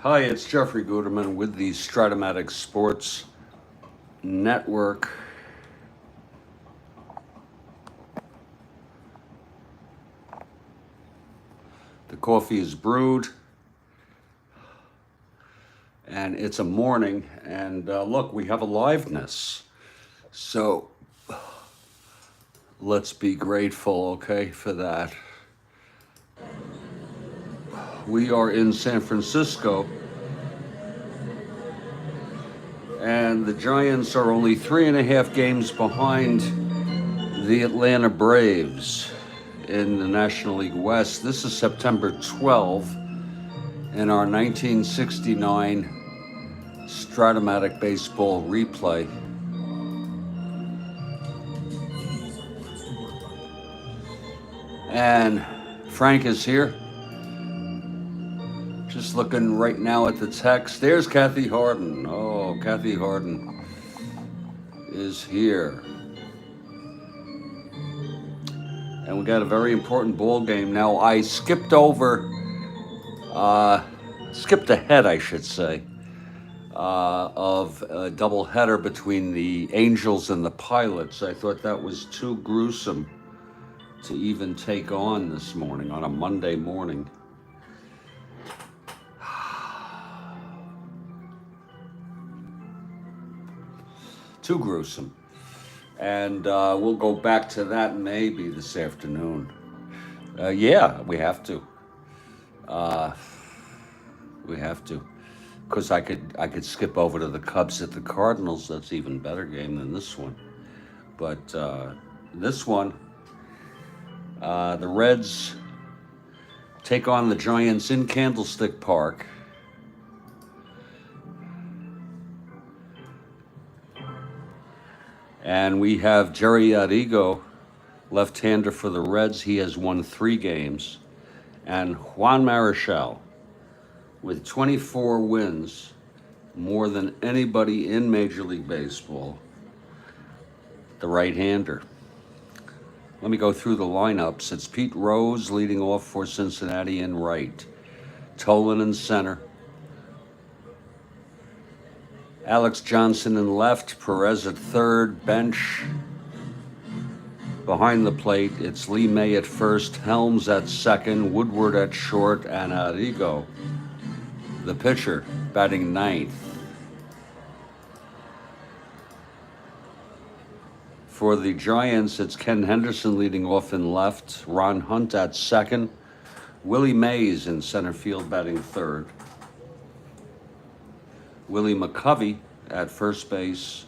Hi, it's Jeffrey Guterman with the Strat-O-Matic Sports Network. The coffee is brewed, and it's a morning. And look, we have aliveness. So let's be grateful, okay, for that. We are in San Francisco, and the Giants are only 3.5 games behind the Atlanta Braves in the National League West. This is September 12th in our 1969 Strat-O-Matic baseball replay. And Frank is here. Just looking right now at the text. There's Kathy Harden. Oh, Kathy Harden is here. And we got a very important ball game. Now, I skipped ahead, I should say, of a doubleheader between the Angels and the Pilots. I thought that was too gruesome to even take on this morning, on a Monday morning. Too gruesome. And we'll go back to that maybe this afternoon. Yeah, we have to. We have to. Because I could skip over to the Cubs at the Cardinals. That's even better game than this one. But this one, the Reds take on the Giants in Candlestick Park. And we have Jerry Arrigo, left-hander for the Reds. He has won 3 games. And Juan Marichal, with 24 wins, more than anybody in Major League Baseball, the right-hander. Let me go through the lineups. It's Pete Rose leading off for Cincinnati in right. Tolan in center. Alex Johnson in left, Perez at third, bench. Behind the plate, it's Lee May at first, Helms at second, Woodward at short, and Arrigo, the pitcher, batting ninth. For the Giants, it's Ken Henderson leading off in left, Ron Hunt at second, Willie Mays in center field batting third. Willie McCovey at first base,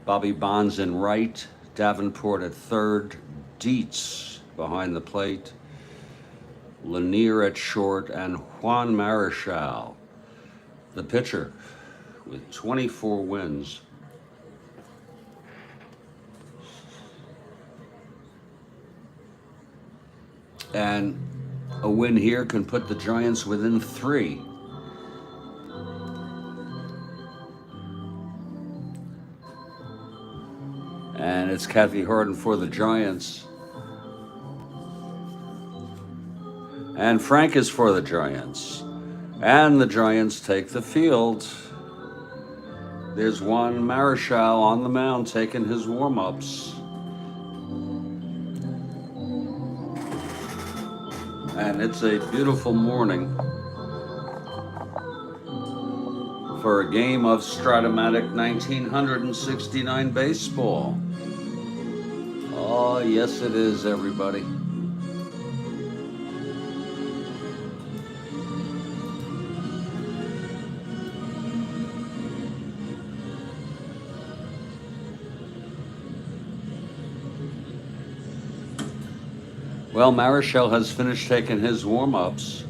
Bobby Bonds in right, Davenport at third, Dietz behind the plate, Lanier at short, and Juan Marichal, the pitcher, with 24 wins. And a win here can put the Giants within 3. And it's Kathy Harden for the Giants. And Frank is for the Giants. And the Giants take the field. There's Juan Marichal on the mound taking his warm-ups. And it's a beautiful morning for a game of Strat-O-Matic 1969 baseball. Oh, yes it is, everybody. Well, Marichal has finished taking his warm-ups.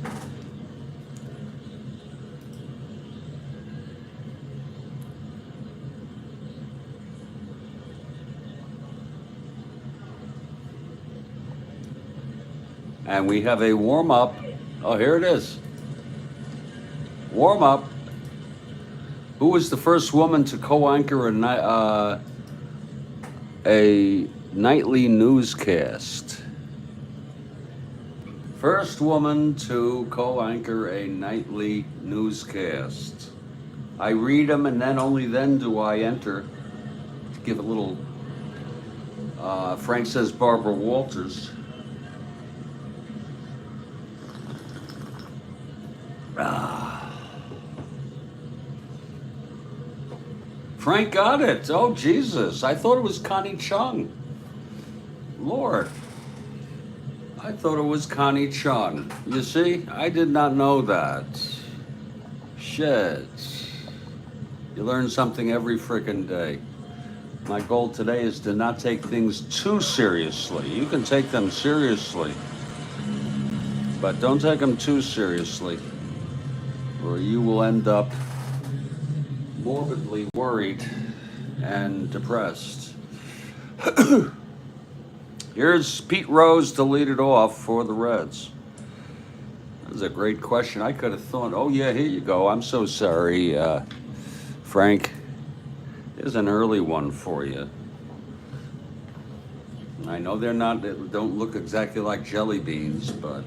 And we have a warm-up. Oh, here it is. Warm-up. Who was the first woman to co-anchor a nightly newscast? First woman to co-anchor a nightly newscast. I read them and then only then do I enter. To give a little, Frank says Barbara Walters. Frank got it. Oh, Jesus. I thought it was Connie Chung. Lord. I thought it was Connie Chung. You see, I did not know that. Shit. You learn something every frickin' day. My goal today is to not take things too seriously. You can take them seriously, but don't take them too seriously, or you will end up morbidly worried and depressed. Here's Pete Rose to lead it off for the Reds. That was a great question. I could have thought, oh yeah, here you go. I'm so sorry, Frank. Here's an early one for you. I know they don't look exactly like jelly beans, but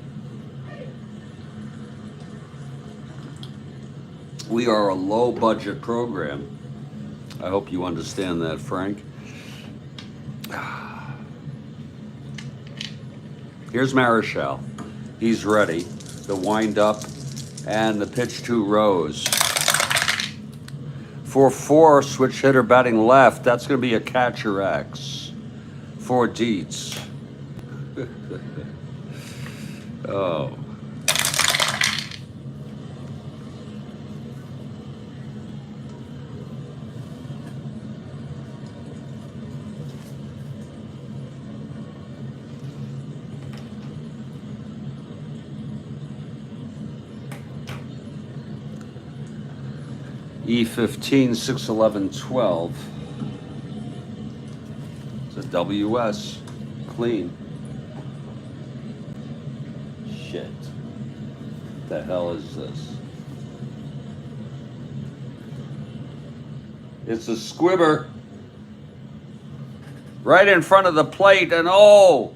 we are a low budget program. I hope you understand that, Frank. Here's Marichal. He's ready. The wind up and the pitch to Rose. 4-4, switch hitter batting left. That's going to be a catcher X for Dietz. Oh. E15, 611, 12. It's a WS. Clean. Shit. What the hell is this? It's a squibber. Right in front of the plate, and oh!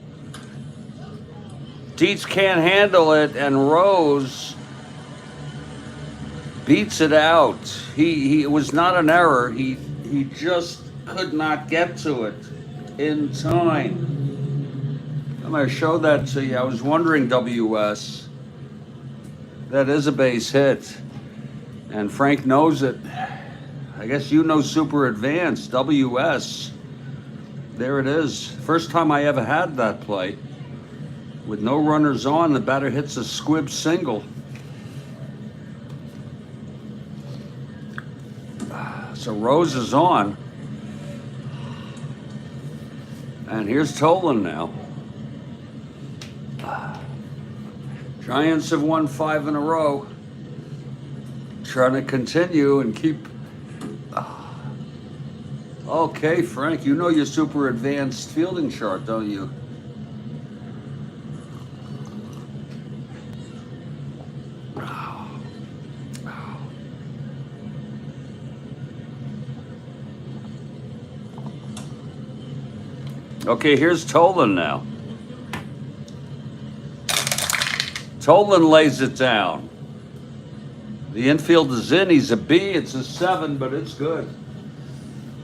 Dietz can't handle it, and Rose beats it out. It was not an error. He just could not get to it in time. I'm going to show that to you. I was wondering, WS. That is a base hit. And Frank knows it. I guess you know Super Advanced. WS. There it is. First time I ever had that play. With no runners on, the batter hits a squib single. So Rose is on. And here's Tolan now. Giants have won 5 in a row. Trying to continue and keep... Okay, Frank, you know your Super Advanced fielding chart, don't you? Okay, here's Tolan now. Tolan lays it down. The infield is in. He's a B. It's a 7, but it's good.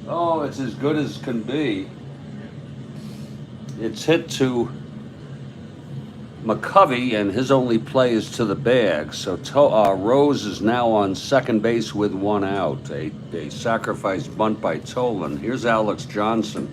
Oh, it's as good as can be. It's hit to McCovey, and his only play is to the bag. So Rose is now on second base with 1 out. A sacrifice bunt by Tolan. Here's Alex Johnson.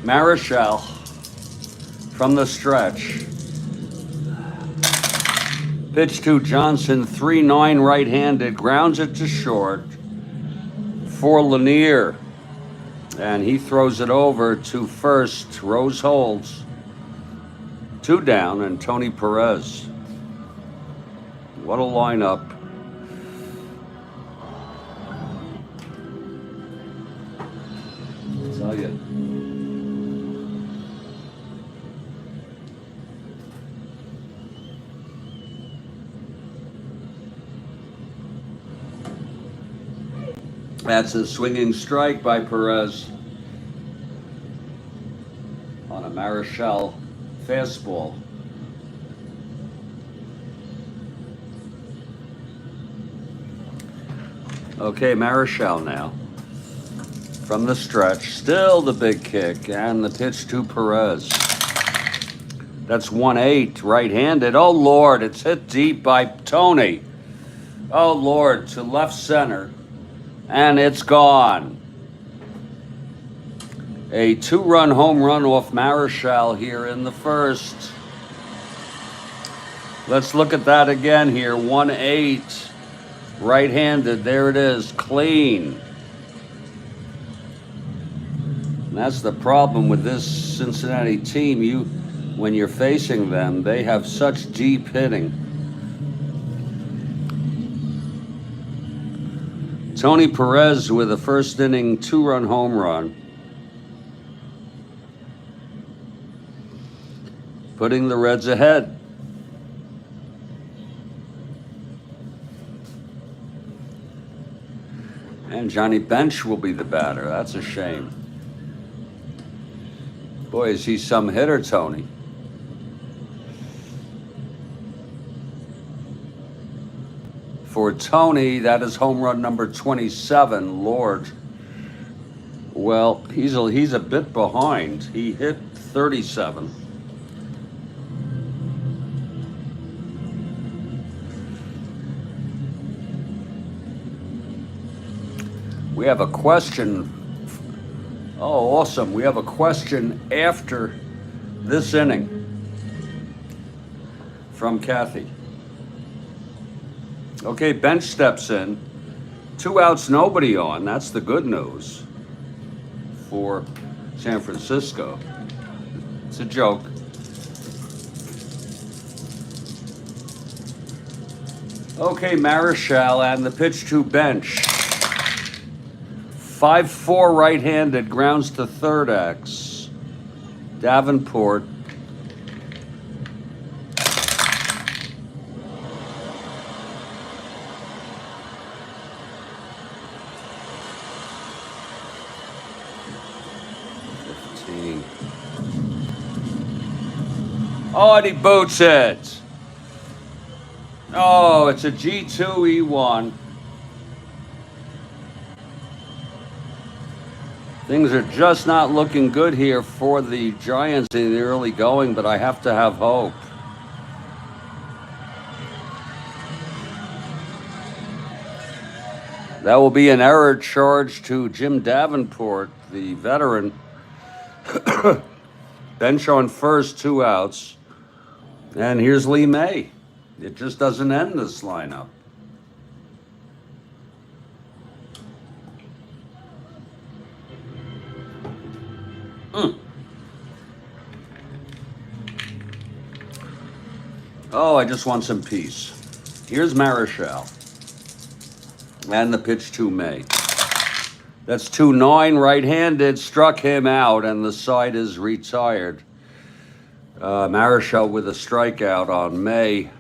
Marichal from the stretch. Pitch to Johnson, 3-9 right-handed, grounds it to short for Lanier. And he throws it over to first. Rose holds. 2 down, and Tony Perez. What a lineup. That's a swinging strike by Perez on a Marichal fastball. Okay, Marichal now. From the stretch, still the big kick, and the pitch to Perez. That's 1-8, right-handed. Oh, Lord, it's hit deep by Tony. Oh, Lord, to left center, and it's gone. A 2-run home run off Marichal here in the first. Let's look at that again here. 1-8, right-handed. There it is, clean. And that's the problem with this Cincinnati team. When you're facing them, they have such deep hitting. Tony Perez with a first inning 2-run home run, putting the Reds ahead. And Johnny Bench will be the batter. That's a shame. Boy, is he some hitter, Tony. For Tony, that is home run number 27, Lord. Well, he's a bit behind. He hit 37. We have a question. Oh, awesome. We have a question after this inning from Kathy. Okay, Bench steps in. 2 outs, nobody on. That's the good news for San Francisco. It's a joke. Okay, Marichal and the pitch to Bench. 5-4 right-handed, grounds to third X. Davenport. Oh, and he boots it. Oh, it's a G2E1. Things are just not looking good here for the Giants in the early going, but I have to have hope. That will be an error charge to Jim Davenport, the veteran. Bench on first, 2 outs. And here's Lee May. It just doesn't end this lineup. Oh, I just want some peace. Here's Marichal. And the pitch to May. That's 2-9 right-handed, struck him out, and the side is retired. Marichal with a strikeout on May,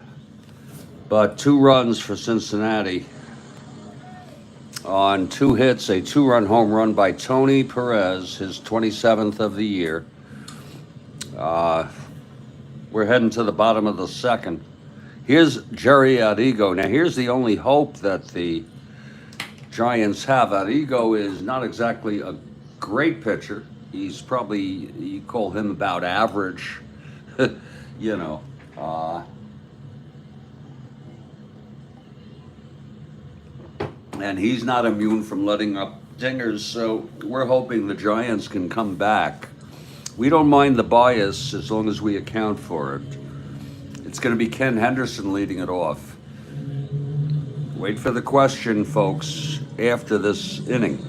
but 2 runs for Cincinnati on 2 hits, a 2-run home run by Tony Perez, his 27th of the year. We're heading to the bottom of the second. Here's Jerry Arrigo. Now, here's the only hope that the Giants have. Arrigo is not exactly a great pitcher. He's probably, you call him about average, you know. And he's not immune from letting up dingers, so we're hoping the Giants can come back. We don't mind the bias as long as we account for it. It's going to be Ken Henderson leading it off. Wait for the question, folks, after this inning.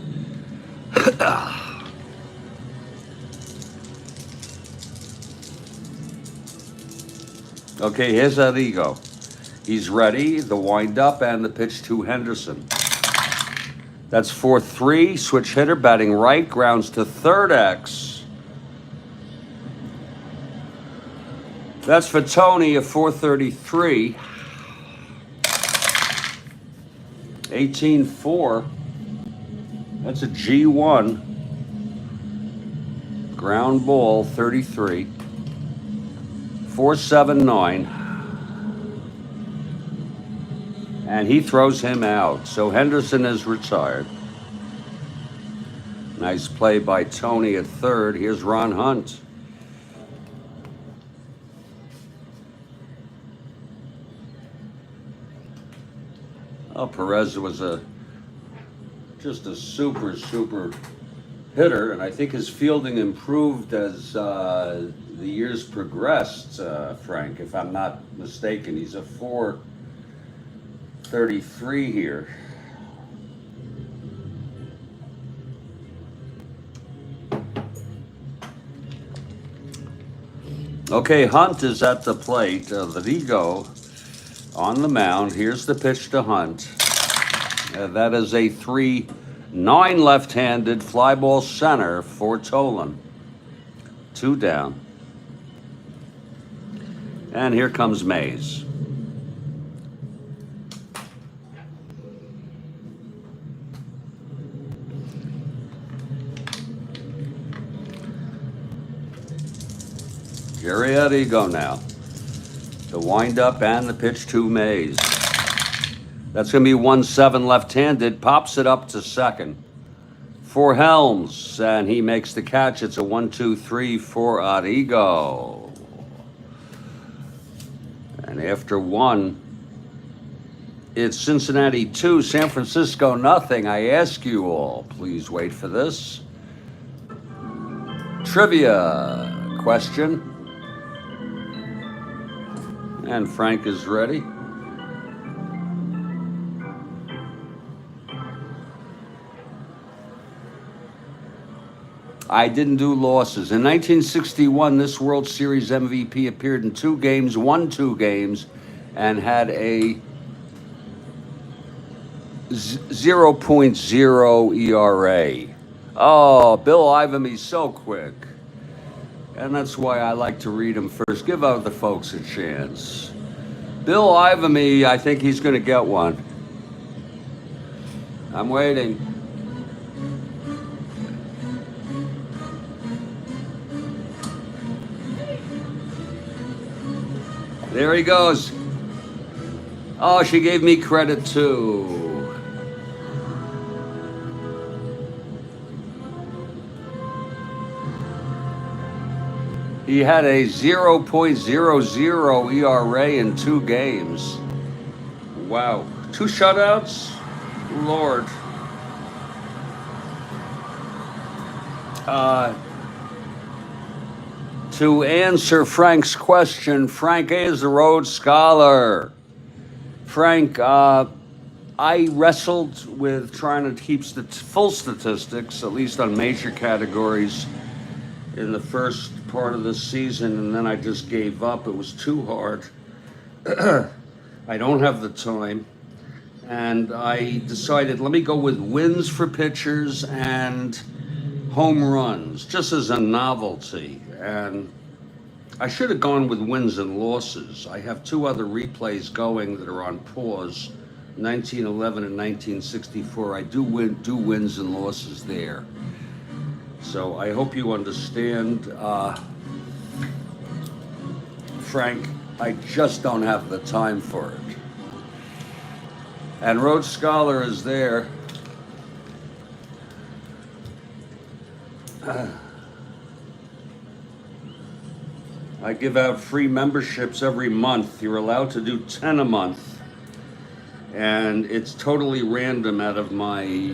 Okay, here's Arrigo. He's ready, the windup, and the pitch to Henderson. That's 4-3, switch hitter, batting right, grounds to third X. That's for Tony, a 433. 18-4. That's a G1 ground ball, 33, 479, and he throws him out. So Henderson is retired. Nice play by Tony at third. Here's Ron Hunt. Oh, Perez was just a super hitter, and I think his fielding improved as the years progressed, Frank, if I'm not mistaken. He's a 433 here. Okay, Hunt is at the plate. Vigo on the mound. Here's the pitch to Hunt. That is a 3-9 left-handed fly ball center for Tolan. 2 down. And here comes Mays. Jerry Arrigo now. The windup and the pitch to Mays. That's going to be 1-7 left-handed. Pops it up to second for Helms, and he makes the catch. It's a 1-2-3 for Arrigo. And after one, it's Cincinnati 2, San Francisco nothing. I ask you all, please wait for this. Trivia question. And Frank is ready. I didn't do losses. In 1961, this World Series MVP appeared in 2 games, won 2 games, and had a 0.0 ERA. Oh, Bill Ivamy's so quick. And that's why I like to read them first. Give other folks a chance. Bill Ivamy, I think he's going to get one. I'm waiting. There he goes. Oh, she gave me credit too. He had a 0.00 ERA in 2 games. Wow. 2 shutouts? Lord. To answer Frank's question, Frank A. is a Rhodes Scholar. Frank, I wrestled with trying to keep full statistics, at least on major categories, in the first part of the season, and then I just gave up. It was too hard. I don't have the time. And I decided, let me go with wins for pitchers and home runs, just as a novelty. And I should have gone with wins and losses. I have 2 other replays going that are on pause, 1911 and 1964. I do wins and losses there. So I hope you understand, Frank, I just don't have the time for it. And Rhodes Scholar is there. I give out free memberships every month. You're allowed to do 10 a month. And it's totally random out of my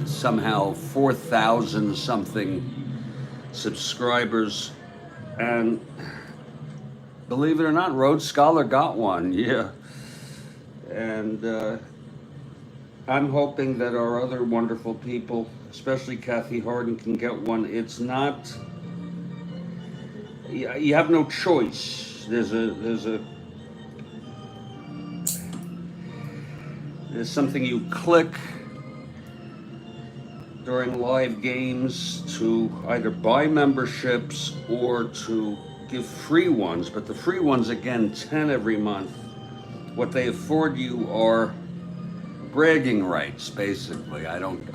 somehow 4,000 something subscribers. And believe it or not, Rhodes Scholar got one, yeah. And I'm hoping that our other wonderful people, especially Kathy Harden, can get one. It's not, you have no choice. There's something you click during live games to either buy memberships or to give free ones. But the free ones, again, 10 every month. What they afford you are bragging rights, basically. I don't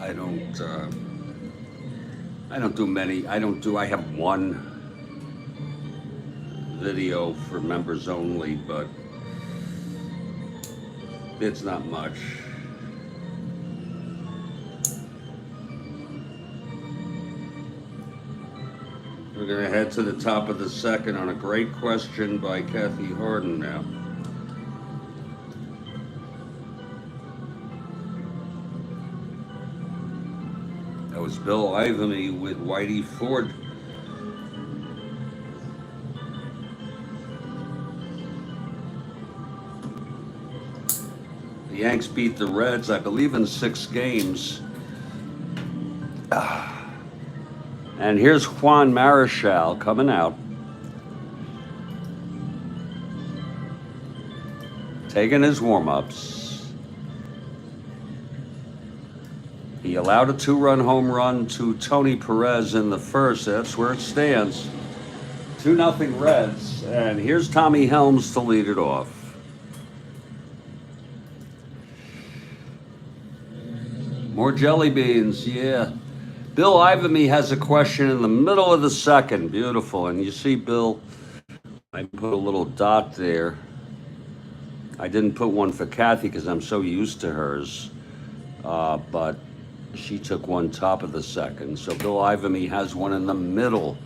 do many. I have one video for members only, but it's not much. We're going to head to the top of the second on a great question by Kathy Harden now. That was Bill Ivany with Whitey Ford. The Yanks beat the Reds, I believe, in 6 games. And here's Juan Marichal coming out, taking his warm-ups. He allowed a 2-run home run to Tony Perez in the first. That's where it stands. 2-0 Reds. And here's Tommy Helms to lead it off. More jelly beans, yeah. Bill Ivany has a question in the middle of the second. Beautiful. And you see, Bill, I put a little dot there. I didn't put one for Kathy because I'm so used to hers. But she took one top of the second. So Bill Ivany has one in the middle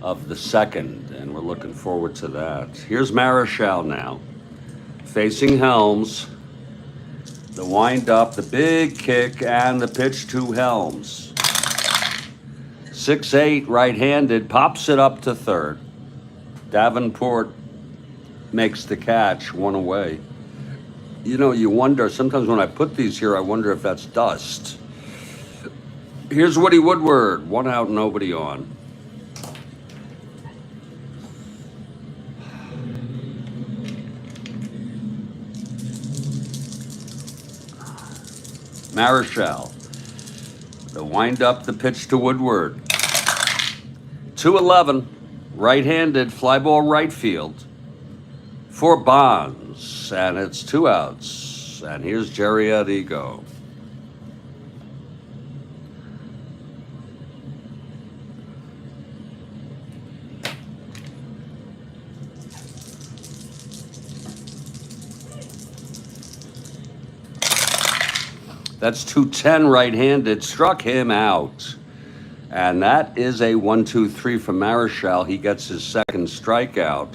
of the second. And we're looking forward to that. Here's Marichal now, facing Helms. The wind up, the big kick, and the pitch to Helms. 6'8", right-handed, pops it up to third. Davenport makes the catch, 1 away. You know, you wonder, sometimes when I put these here, I wonder if that's dust. Here's Woody Woodward, 1 out, nobody on. Marichal. The wind up, the pitch to Woodward. 2-11, right-handed, fly ball right field for Bonds, and it's 2 outs. And here's Jerry Adigo. That's 210 right-handed, struck him out. And that is a 1-2-3 for Marichal. He gets his second strikeout.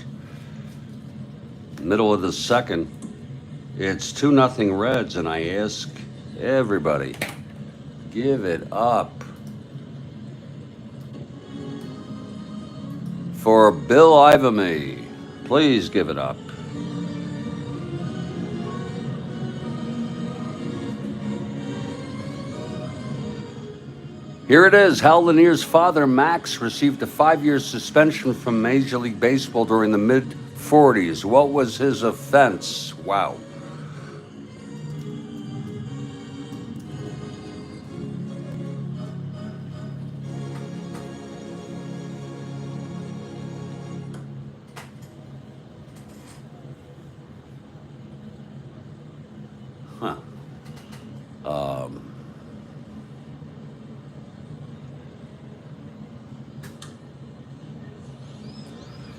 Middle of the second. It's 2-0 Reds, and I ask everybody, give it up for Bill Ivany. Please give it up. Here it is. Hal Lanier's father, Max, received a 5-year suspension from Major League Baseball during the mid-40s. What was his offense? Wow. Huh.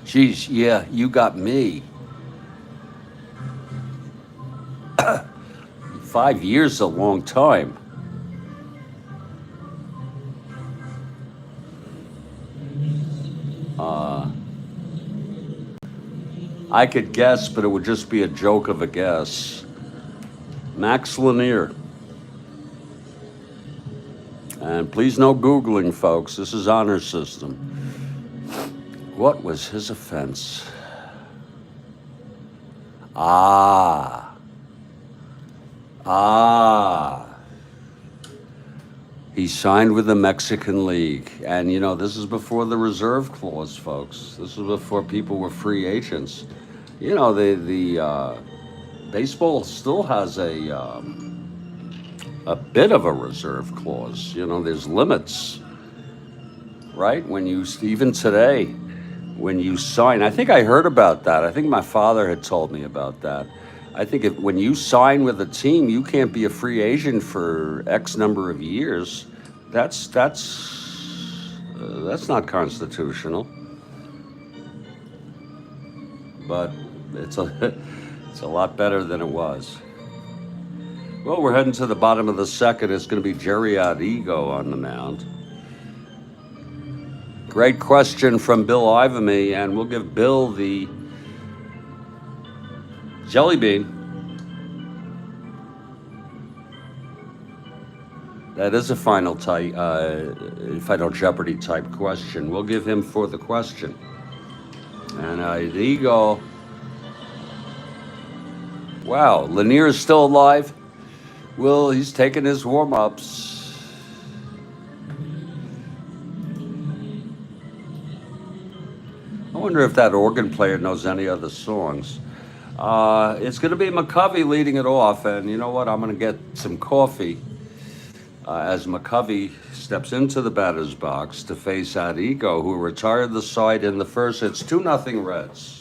Geez, yeah, you got me. 5 years is a long time. I could guess, but it would just be a joke of a guess. Max Lanier. And please no Googling, folks. This is honor system. What was his offense? He signed with the Mexican League. And, you know, this is before the reserve clause, folks. This was before people were free agents. You know, the baseball still has a bit of a reserve clause. You know, there's limits, right? When you, even today, when you sign, I think I heard about that. I think my father had told me about that. I think when you sign with a team, you can't be a free agent for X number of years. That's not constitutional. But it's a it's a lot better than it was. Well, we're heading to the bottom of the second. It's going to be Jerry Arrigo on the mound. Great question from Bill Ivamy, and we'll give Bill the jelly bean. That is a final Jeopardy type question. We'll give him for the question. And Arrigo. Wow, Lanier is still alive. Well, he's taking his warm-ups. I wonder if that organ player knows any other songs. It's going to be McCovey leading it off, and you know what? I'm going to get some coffee as McCovey steps into the batter's box to face Arrigo, who retired the side in the first. It's 2-0 Reds.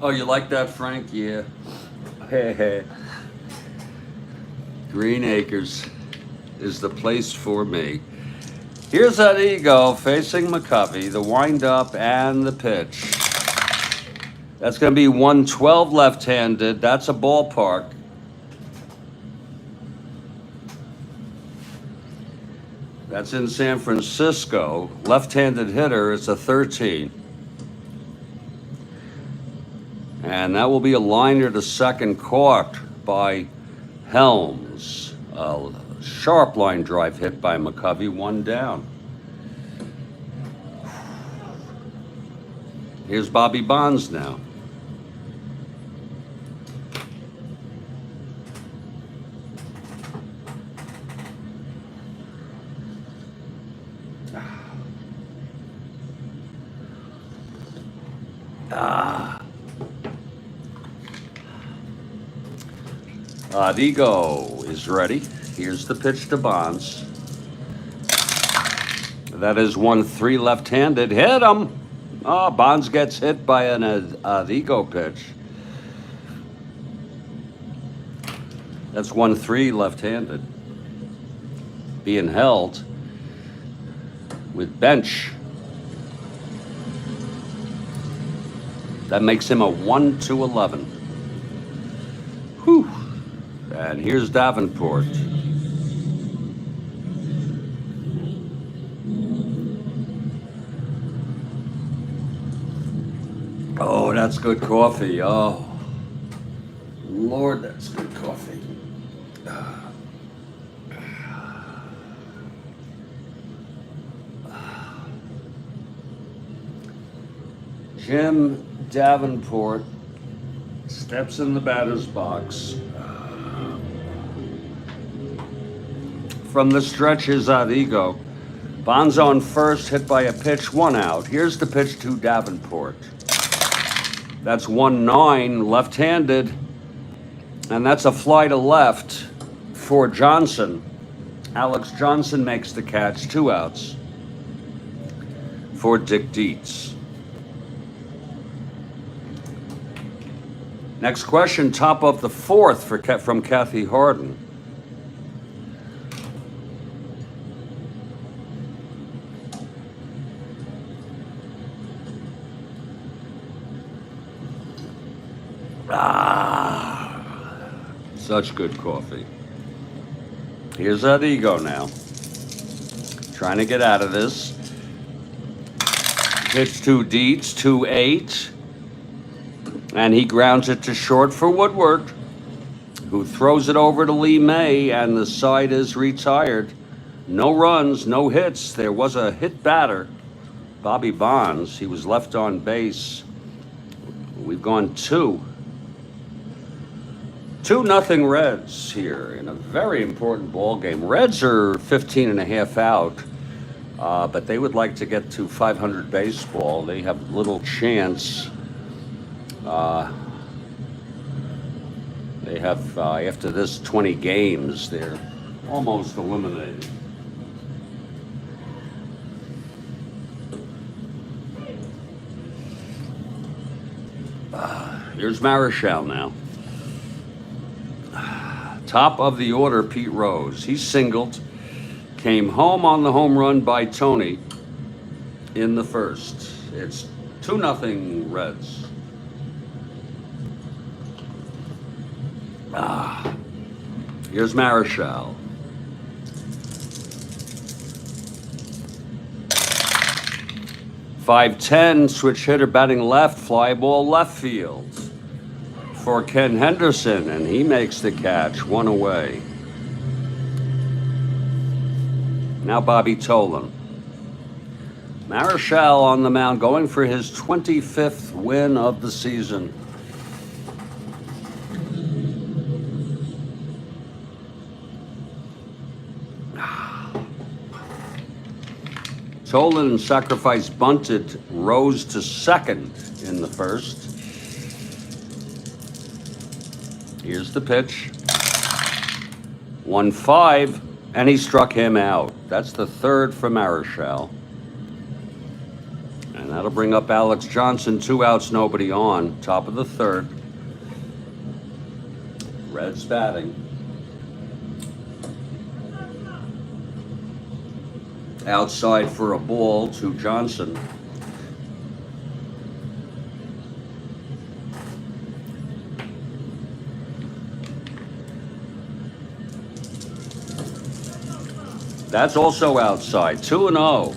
Oh, you like that, Frank? Yeah. Hey, hey. Green Acres is the place for me. Here's Arrigo facing McCovey, the windup and the pitch. That's going to be 112 left-handed. That's a ballpark. That's in San Francisco. Left-handed hitter, it's a 13. And that will be a liner to second, caught by Helms. A sharp line drive hit by McCovey, 1 down. Here's Bobby Bonds now. Arrigo is ready. Here's the pitch to Bonds. That is 1-3 left-handed. Hit him. Oh, Bonds gets hit by an Arrigo pitch. That's 1-3 left-handed. Being held with bench. That makes him a 1-11. Whew. And here's Davenport. Oh, that's good coffee. Oh, Lord, that's good coffee. Jim Davenport steps in the batter's box. From the stretch is Arrigo. Bonds on first, hit by a pitch, 1 out. Here's the pitch to Davenport. That's 1-9, left-handed. And that's a fly to left for Johnson. Alex Johnson makes the catch, 2 outs for Dick Dietz. Next question, top of the 4th from Kathy Harden. Such good coffee. Here's Arrigo now. Trying to get out of this. Pitch to Dietz, 2-8. And he grounds it to short for Woodward, who throws it over to Lee May, and the side is retired. No runs, no hits. There was a hit batter, Bobby Bonds. He was left on base. We've gone 2-0 Reds here in a very important ball game. Reds are 15 and a half out. but they would like to get to 500 baseball. They have little chance. They have, after this 20 games, they're almost eliminated. Here's Marichal now. Top of the order, Pete Rose. He singled, came home on the home run by Tony in the first. It's 2-0 Reds. Here's Marichal. .510, switch hitter batting left, fly ball left field for Ken Henderson, and he makes the catch, 1 away. Now Bobby Tolan. Marichal on the mound, going for his 25th win of the season. Tolan sacrifice bunted Rose to second in the first. Here's the pitch. 1-5, and he struck him out. That's the third for Marichal. And that'll bring up Alex Johnson, 2 outs, nobody on. Top of the third. Reds batting. Outside for a ball to Johnson. That's also outside. 2-0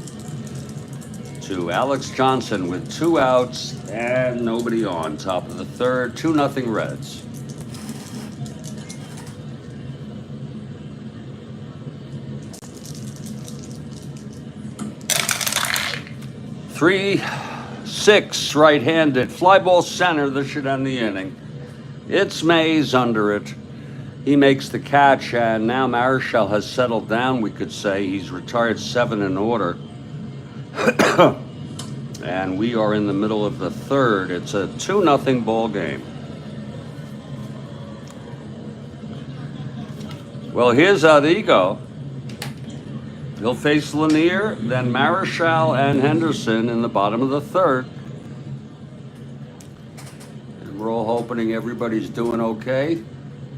to Alex Johnson with 2 outs and nobody on. Top of the third, 2-0 Reds. Three, 6, right-handed. Fly ball center. This should end the inning. It's Mays under it. He makes the catch, and now Marichal has settled down, we could say. He's retired 7 in order. And we are in the middle of the third. It's a 2-0 ball game. Well, here's Arrigo. He'll face Lanier, then Marichal and Henderson in the bottom of the third. And we're all hoping everybody's doing okay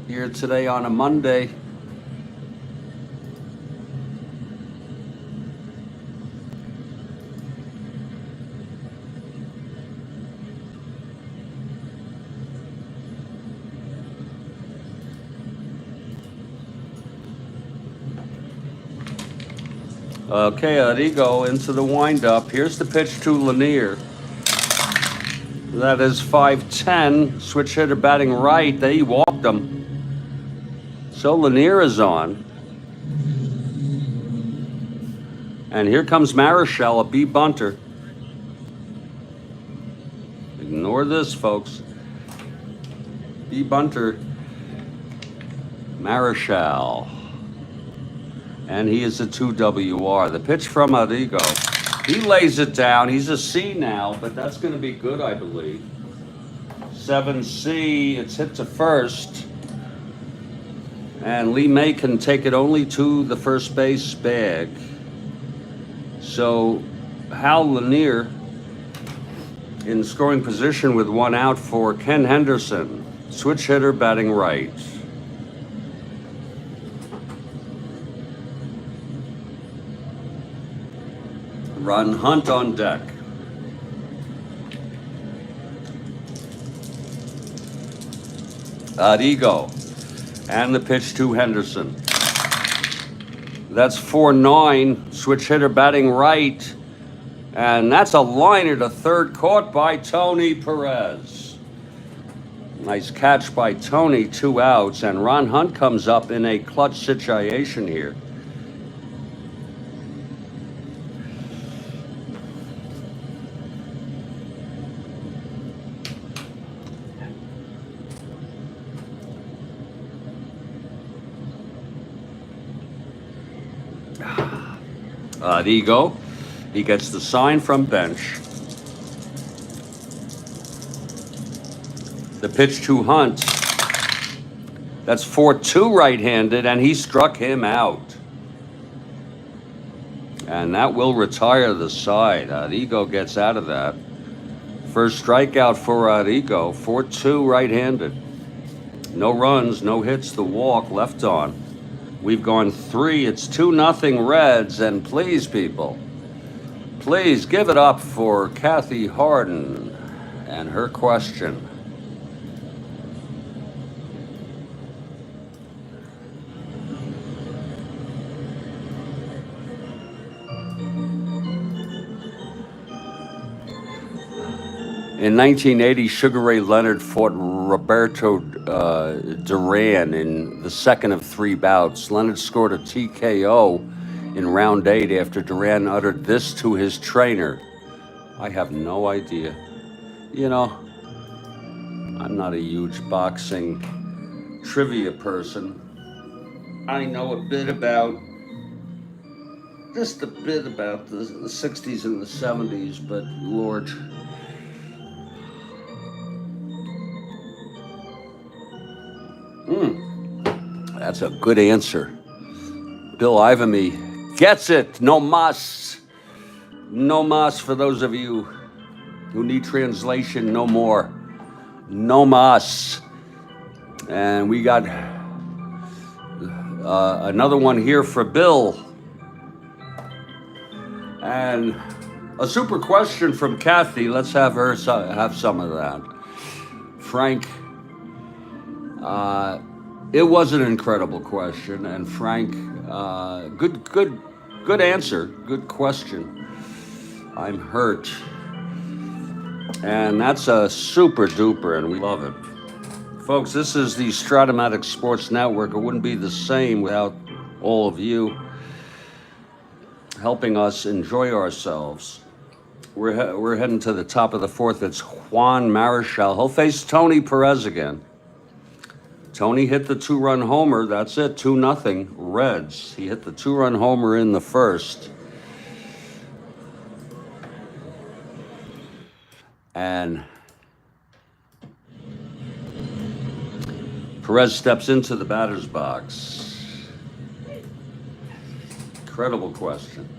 here today on a Monday. Okay, Arrigo into the windup. Here's the pitch to Lanier. That is 5-10. Switch hitter batting right. They walked him. So Lanier is on. And here comes Marichal, a B bunter. Ignore this, folks. B bunter. Marichal. And he is a 2 WR. The pitch from Arrigo. He lays it down. He's a C now, but that's going to be good, I believe. 7C. It's hit to first. And Lee May can take it only to the first base bag. So Hal Lanier in scoring position with 1 out for Ken Henderson. Switch hitter batting right. Ron Hunt on deck. Arrigo. And the pitch to Henderson. That's 4-9. Switch hitter batting right. And that's a liner to third, caught by Tony Perez. Nice catch by Tony, 2 outs. And Ron Hunt comes up in a clutch situation here. Ego, he gets the sign from bench. The pitch to Hunt. That's 4-2 right-handed, and he struck him out. And that will retire the side. Ego gets out of that. First strikeout for Ego, 4-2 right-handed. No runs, no hits, the walk left on. We've gone 3. It's 2-0 Reds, and please, people, please give it up for Kathy Harden and her question. In 1980, Sugar Ray Leonard fought Roberto Duran in the second of 3 bouts. Leonard scored a TKO in round 8 after Duran uttered this to his trainer. I have no idea. You know, I'm not a huge boxing trivia person. I know just a bit about the 60s and the 70s, but Lord. That's a good answer. Bill Ivamy gets it. No mas. No mas for those of you who need translation. No more. No mas. And we got another one here for Bill. And a super question from Kathy. Let's have her have some of that. Frank, it was an incredible question, and Frank, good answer, good question. I'm hurt, and that's a super duper, and we love it, folks. This is the Strat-O-Matic Sports Network. It wouldn't be the same without all of you helping us enjoy ourselves. We're heading to the top of the 4th. It's Juan Marichal. He'll face Tony Perez again. Tony hit the 2-run homer. That's it, 2-0 Reds. He hit the 2-run homer in the first. And Perez steps into the batter's box. Incredible question.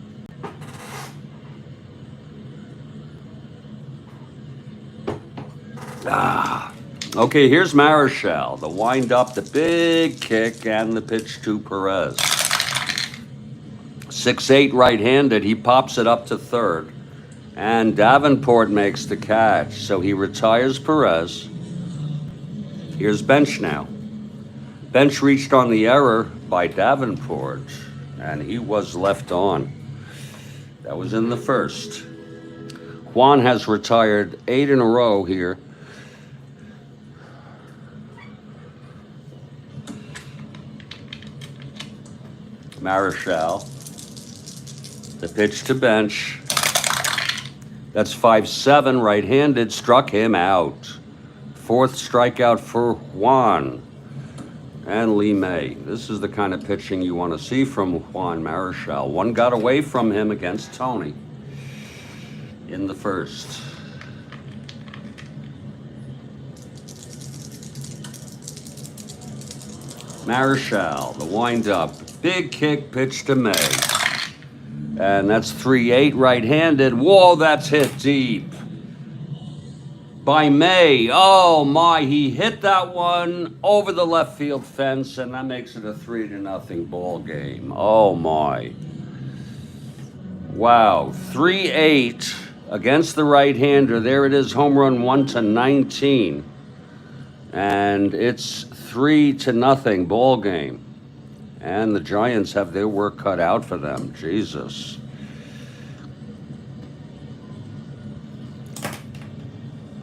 Okay, here's Marichal, the wind-up, the big kick, and the pitch to Perez. 6'8", right-handed. He pops it up to third. And Davenport makes the catch, so he retires Perez. Here's Bench now. Bench reached on the error by Davenport, and he was left on. That was in the first. Juan has retired 8 in a row here. Marichal, the pitch to Bench. That's 5-7, right-handed, struck him out. 4th strikeout for Juan. And Lee May. This is the kind of pitching you want to see from Juan Marichal. One got away from him against Tony in the first. Marichal, the wind-up. Big kick, pitch to May. And that's 3-8, right-handed. Whoa, that's hit deep by May. Oh, my, he hit that one over the left field fence, and that makes it a 3-0 ball game. Oh, my. Wow, 3-8 against the right-hander. There it is, home run 1-19. And it's 3-0 ball game. And the Giants have their work cut out for them. Jesus.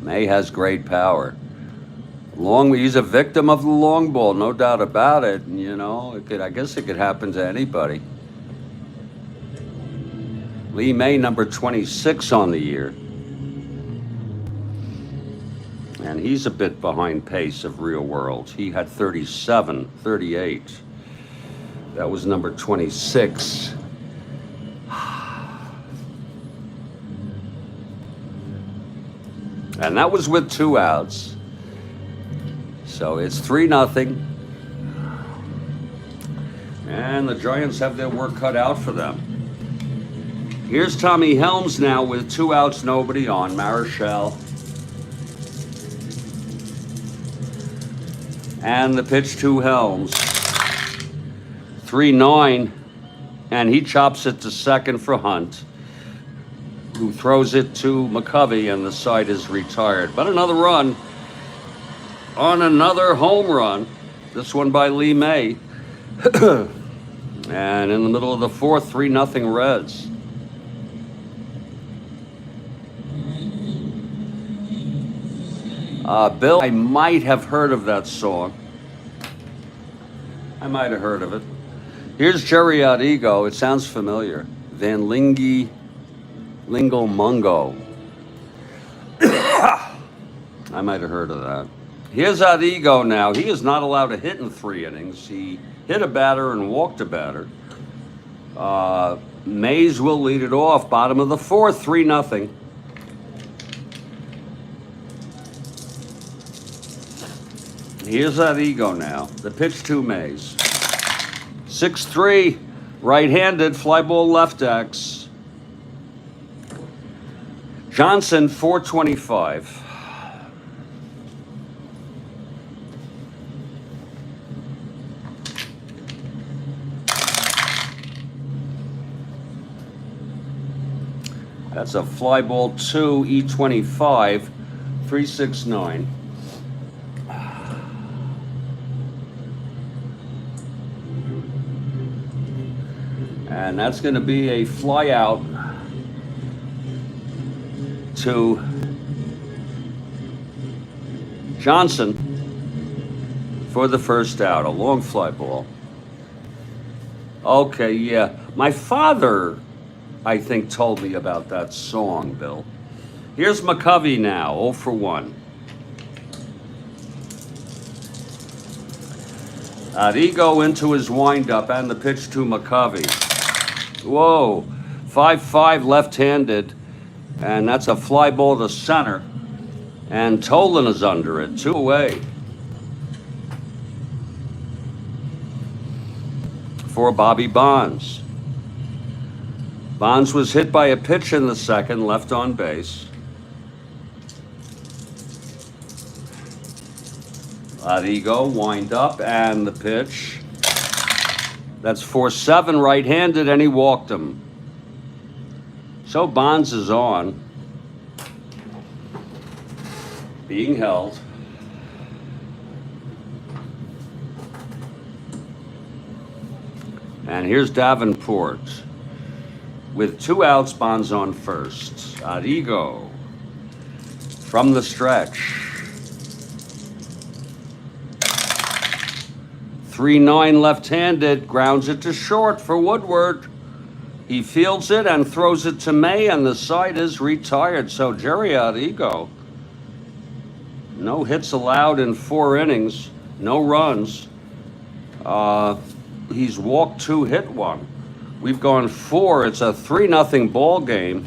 May has great power. He's a victim of the long ball, no doubt about it. You know, I guess it could happen to anybody. Lee May, number 26 on the year. And he's a bit behind pace of real world. He had 37, 38. That was number 26. And that was with 2 outs. So it's 3-0. And the Giants have their work cut out for them. Here's Tommy Helms now with 2 outs, nobody on. Marichal. And the pitch to Helms. 3-9. And he chops it to second for Hunt, who throws it to McCovey, and the side is retired. But another run on another home run. This one by Lee May. And in the middle of the 4th, 3-0 Reds. Bill, I might have heard of that song. I might have heard of it. Here's Jerry Odigo. It sounds familiar. Van Lingy, Lingo Mungo. I might have heard of that. Here's Odigo now. He is not allowed to hit in 3 innings. He hit a batter and walked a batter. Mays will lead it off. Bottom of the 4th, 3-0. Here's Odigo now. The pitch to Mays. 6-3, right-handed, fly ball left X. Johnson, 425. That's a fly ball 2, E25, 369. And that's going to be a fly out to Johnson for the first out. A long fly ball. Okay, yeah. My father, I think, told me about that song, Bill. Here's McCovey now, 0 for 1. Odigo into his windup and the pitch to McCovey. Whoa, 5-5 left-handed, and that's a fly ball to center. And Tolan is under it, 2 away. For Bobby Bonds. Bonds was hit by a pitch in the 2nd, left on base. Odigo wind up and the pitch. That's 4-7 right-handed, and he walked him. So Bonds is on. Being held. And here's Davenport. With 2 outs, Bonds on first. Odigo from the stretch. 3-9 left-handed, grounds it to short for Woodward. He fields it and throws it to May, and the side is retired. So Jerry Odigo, no hits allowed in 4 innings, no runs. He's walked 2, hit 1. We've gone 4. It's a 3-0 ball game,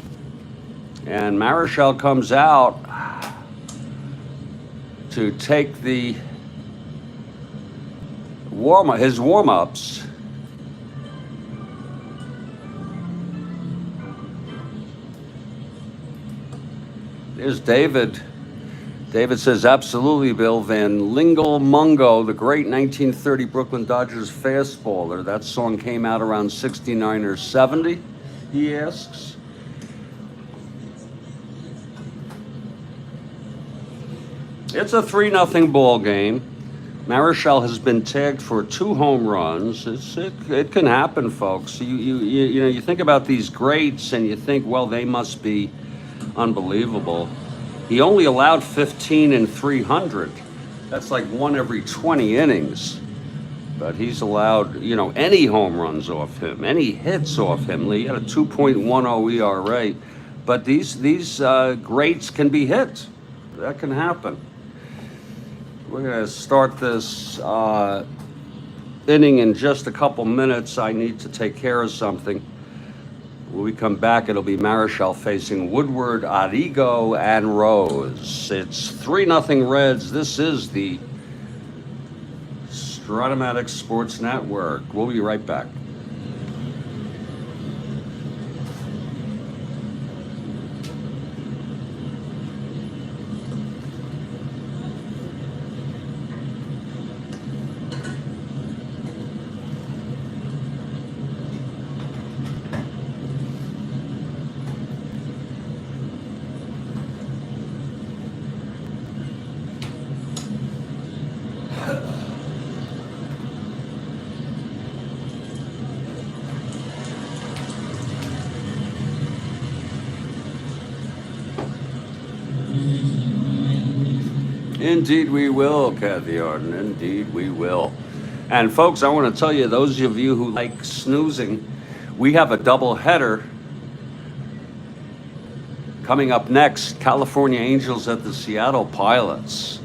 and Marichal comes out to take the his warm-ups. There's David. David says, absolutely, Bill. Van Lingle Mungo, the great 1930 Brooklyn Dodgers fastballer. That song came out around 69 or 70, he asks. It's a 3-0 ball game. Marichal has been tagged for 2 home runs. It can happen, folks. You think about these greats and you think, well, they must be unbelievable. He only allowed 15 in 300. That's like 1 every 20 innings. But he's allowed, any home runs off him, any hits off him. He had a 2.10 ERA. But these greats can be hit. That can happen. We're going to start this inning in just a couple minutes. I need to take care of something. When we come back, it'll be Marichal facing Woodward, Arrigo, and Rose. It's 3-0 Reds. This is the Strat-O-Matic Sports Network. We'll be right back. Indeed we will, Kathy Arden. Indeed we will. And folks, I want to tell you, those of you who like snoozing, we have a double header coming up next. California Angels at the Seattle Pilots.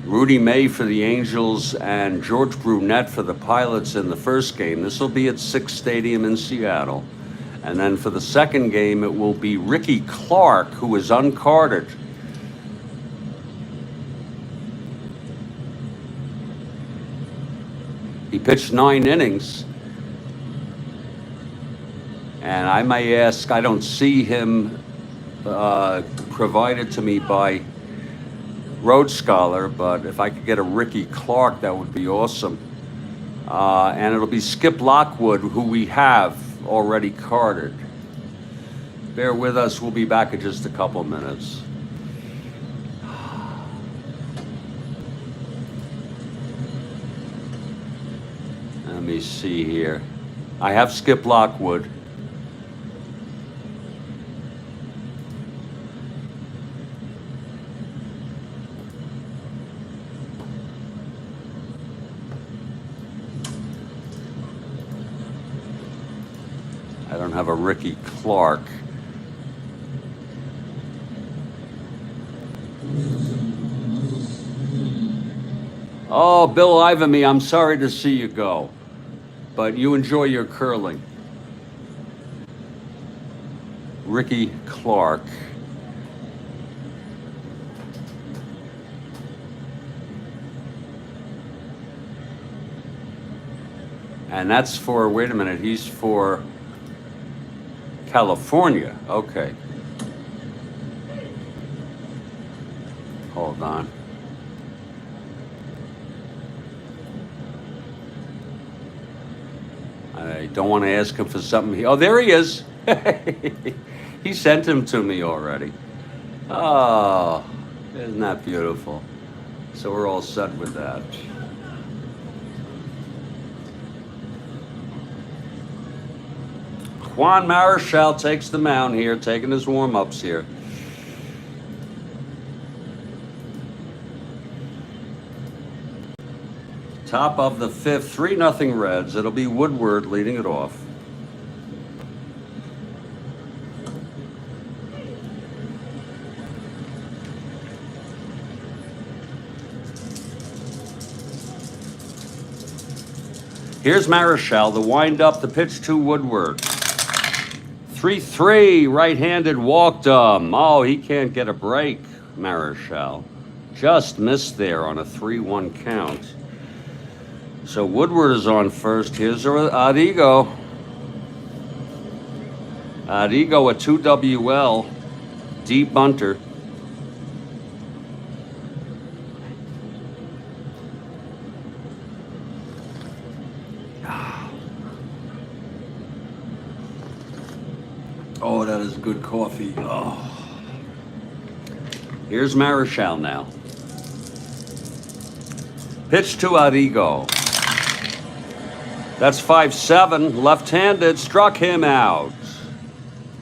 Rudy May for the Angels and George Brunette for the Pilots in the first game. This will be at Sick's Stadium in Seattle. And then for the second game, it will be Ricky Clark, who is uncarded. He pitched 9 innings. And I may ask, I don't see him provided to me by Road Scholar, but if I could get a Ricky Clark, that would be awesome. And it'll be Skip Lockwood, who we have already carded. Bear with us, we'll be back in just a couple minutes. Let me see here. I have Skip Lockwood. I don't have a Ricky Clark. Oh, Bill Ivamy, I'm sorry to see you go, but you enjoy your curling. Ricky Clark. And that's for, wait a minute, he's for California. Okay. Hold on. I don't want to ask him for something. Oh, there he is. He sent him to me already. Oh, isn't that beautiful? So we're all set with that. Juan Marichal takes the mound here, taking his warm-ups here. Top of the 5th, 3-0 Reds. It'll be Woodward leading it off. Here's Marichal, the wind-up, the pitch to Woodward. 3-3, right-handed walked him. Oh, he can't get a break, Marichal. Just missed there on a 3-1 count. So Woodward is on first. Here's Arrigo. Arrigo, a 2WL, deep bunter. Oh, that is good coffee. Oh. Here's Marichal now. Pitch to Arrigo. That's 5-7, left-handed, struck him out.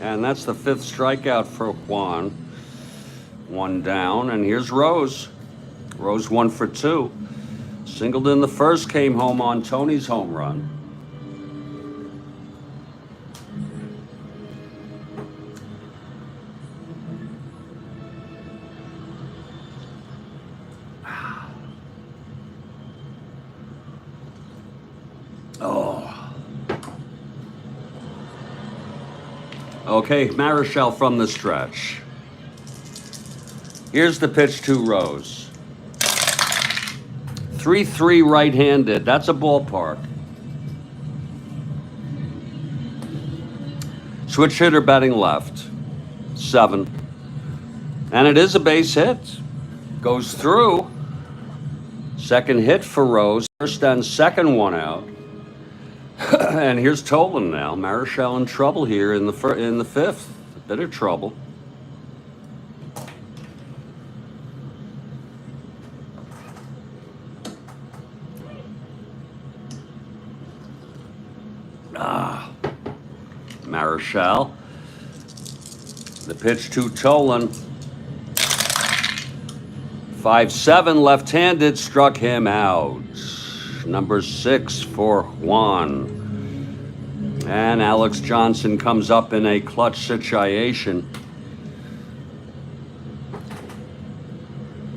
And that's the 5th strikeout for Juan. 1 down, and here's Rose. Rose 1 for 2. Singled in the first, came home on Tony's home run. Oh, Okay, Marichal from the stretch. Here's the pitch to Rose. 3-3 right-handed. That's a ballpark. Switch hitter batting left. 7. And it is a base hit. Goes through. Second hit for Rose. First and second one out. And here's Tolan now. Marichal in trouble here in the fifth. A bit of trouble. Marichal. The pitch to Tolan. 5-7 left-handed, struck him out. Number 6 for Juan. And Alex Johnson comes up in a clutch situation.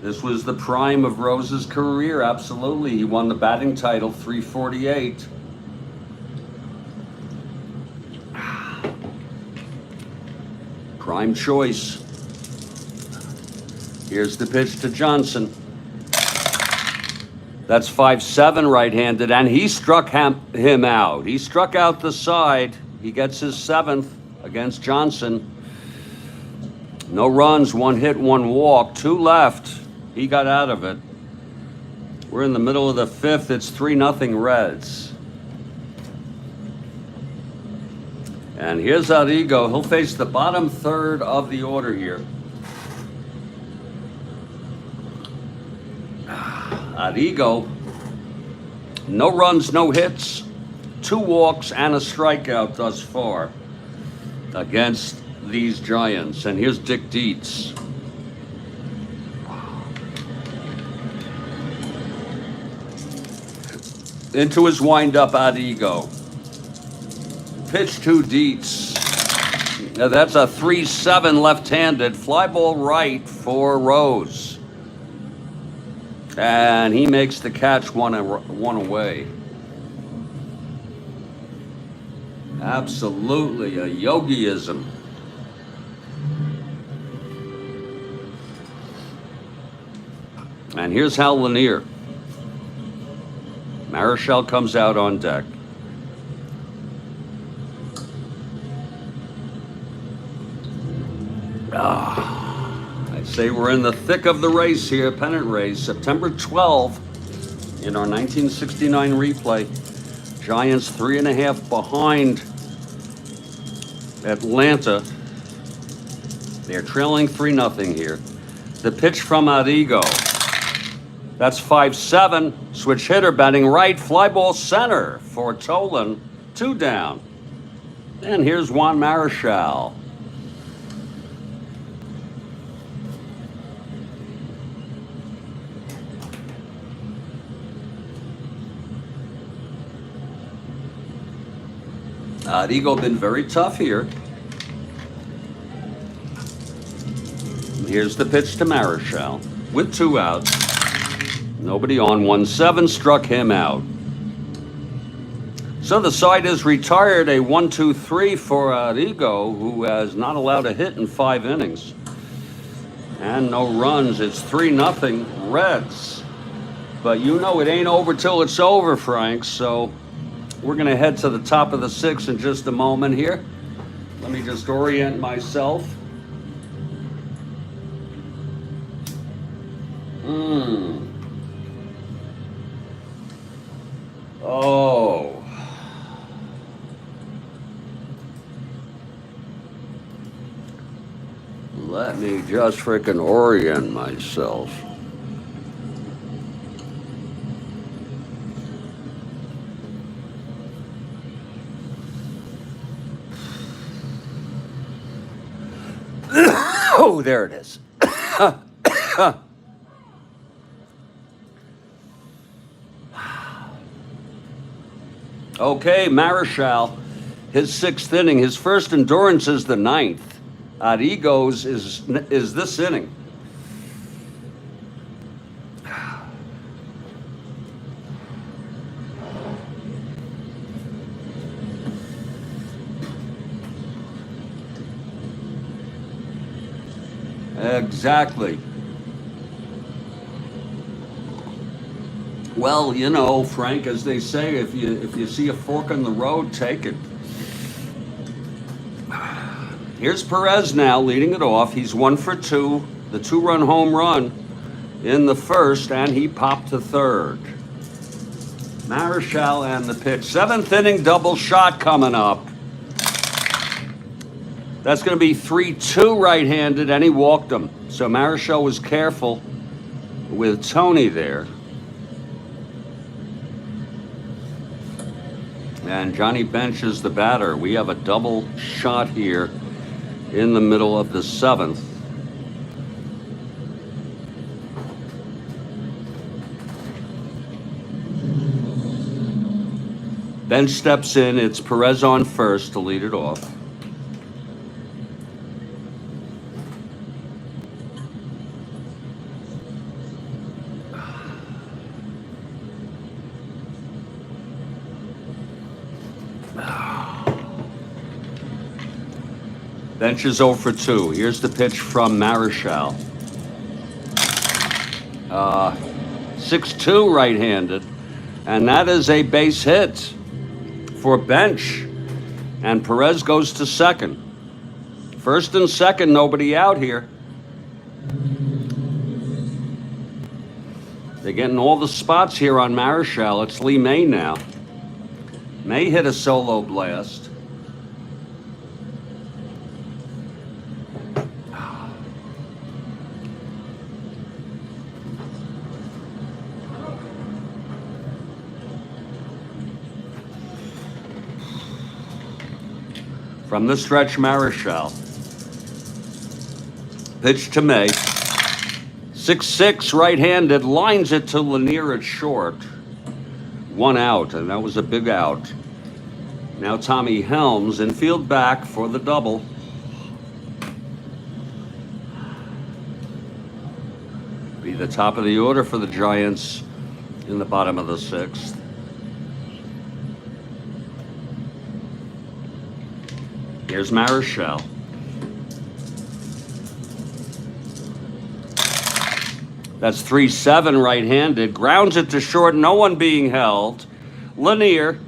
This was the prime of Rose's career, absolutely. He won the batting title, 348. Prime choice. Here's the pitch to Johnson. That's 5-7 right-handed, and he struck him out. He struck out the side. He gets his 7th against Johnson. No runs, 1 hit, 1 walk, 2 left. He got out of it. We're in the middle of the 5th. It's 3-0 Reds. And here's Arrigo. He'll face the bottom third of the order here. Arrigo, no runs, no hits, 2 walks, and a strikeout thus far against these Giants. And here's Dick Dietz. Into his windup, Arrigo. Pitch to Dietz. Now that's a 3-7 left-handed, fly ball right for Rose. And he makes the catch one away. Absolutely a yogiism. And here's Hal Lanier. Marichal comes out on deck. I'd say we're in the thick of the race here, pennant race. September 12 in our 1969 replay. Giants 3.5 behind Atlanta. They're trailing 3-0 here. The pitch from Arrigo. That's 5-7. Switch hitter batting right. Fly ball center for Tolan. 2 down. And here's Juan Marichal. Arrigo been very tough here. Here's the pitch to Marichal with 2 outs. Nobody on. 1-7 struck him out. So the side is retired. A 1-2-3 for Arrigo, who has not allowed a hit in 5 innings. And no runs. It's 3-0 Reds. But you know it ain't over till it's over, Frank. So we're going to head to the top of the 6th in just a moment here. Let me just orient myself. Oh. Let me just frickin' orient myself. Oh, there it is. Okay, Marichal, his 6th inning. His first endurance is the 9th. Arrigo's is this inning. Exactly. Well, you know, Frank, as they say, if you see a fork in the road, take it. Here's Perez now leading it off. He's 1 for 2, the 2-run home run in the first, and he popped to third. Marichal and the pitch. 7th inning double shot coming up. That's going to be 3-2 right-handed, and he walked him. So Marichal was careful with Tony there. And Johnny Bench is the batter. We have a double shot here in the middle of the 7th. Bench steps in. It's Perez on first to lead it off. Bench is 0 for 2. Here's the pitch from Marichal. 6-2 right-handed. And that is a base hit for Bench. And Perez goes to second. First and second, nobody out here. They're getting all the spots here on Marichal. It's Lee May now. May hit a solo blast. From the stretch, Marichal. Pitch to May. 6-6 right-handed, lines it to Lanier at short. 1 out, and that was a big out. Now Tommy Helms infield back for the double. Be the top of the order for the Giants in the bottom of the 6th. Here's Marichal. That's 3-7 right-handed. Grounds it to short, no one being held. Lanier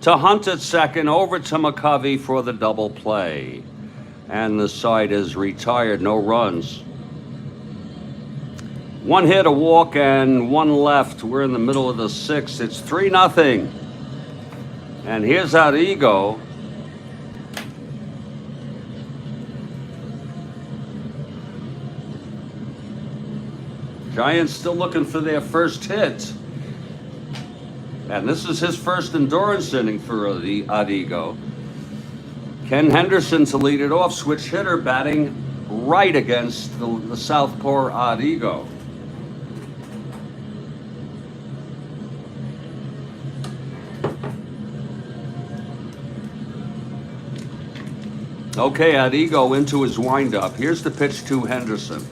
to Hunt at second, over to McCovey for the double play. And the side is retired, no runs. 1 hit, a walk, and 1 left. We're in the middle of the 6th. It's 3-0. And here's Arrigo. Giants still looking for their first hit. And this is his first endurance inning for the Arrigo. Ken Henderson to lead it off. Switch hitter batting right against the southpaw Arrigo. Okay, Arrigo into his windup. Here's the pitch to Henderson.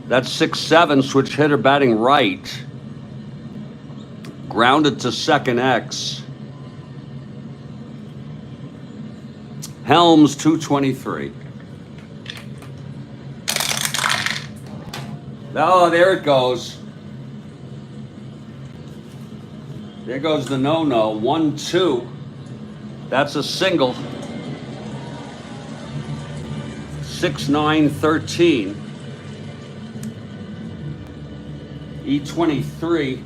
That's 6-7, switch hitter batting right. Grounded to second X. Helms 223. Oh, there it goes. There goes the no-no. 1-2. That's a single. 6-9-13. E23,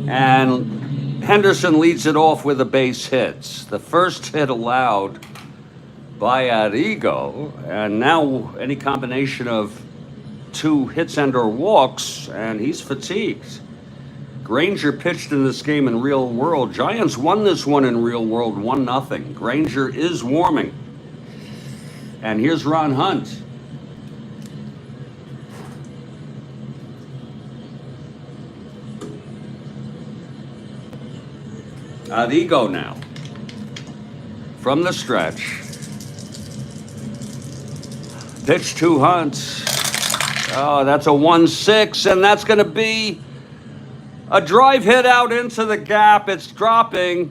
and Henderson leads it off with a base hit. The first hit allowed by Arrigo, and now any combination of 2 hits and or walks, and he's fatigued. Granger pitched in this game in real world. Giants won this one in real world, 1-0. Granger is warming. And here's Ron Hunt. Arrigo now. From the stretch. Pitch to Hunt. Oh, that's a 1-6, and that's going to be a drive hit out into the gap. It's dropping.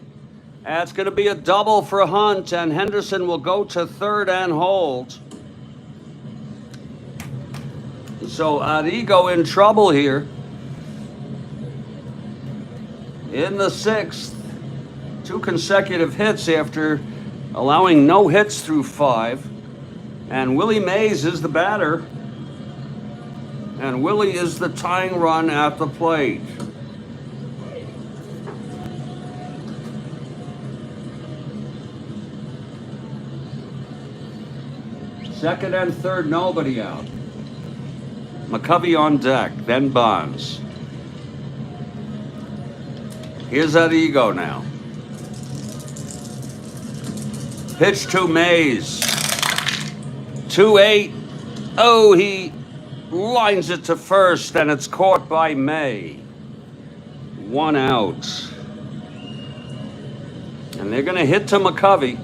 That's going to be a double for Hunt, and Henderson will go to third and hold. So Arrigo in trouble here. In the sixth, 2 consecutive hits after allowing no hits through 5. And Willie Mays is the batter. And Willie is the tying run at the plate. Second and third, nobody out. McCovey on deck, then Bonds. Here's Arrigo now. Pitch to Mays. 2-8. Oh, he lines it to first, and it's caught by May. 1 out. And they're going to hit to McCovey.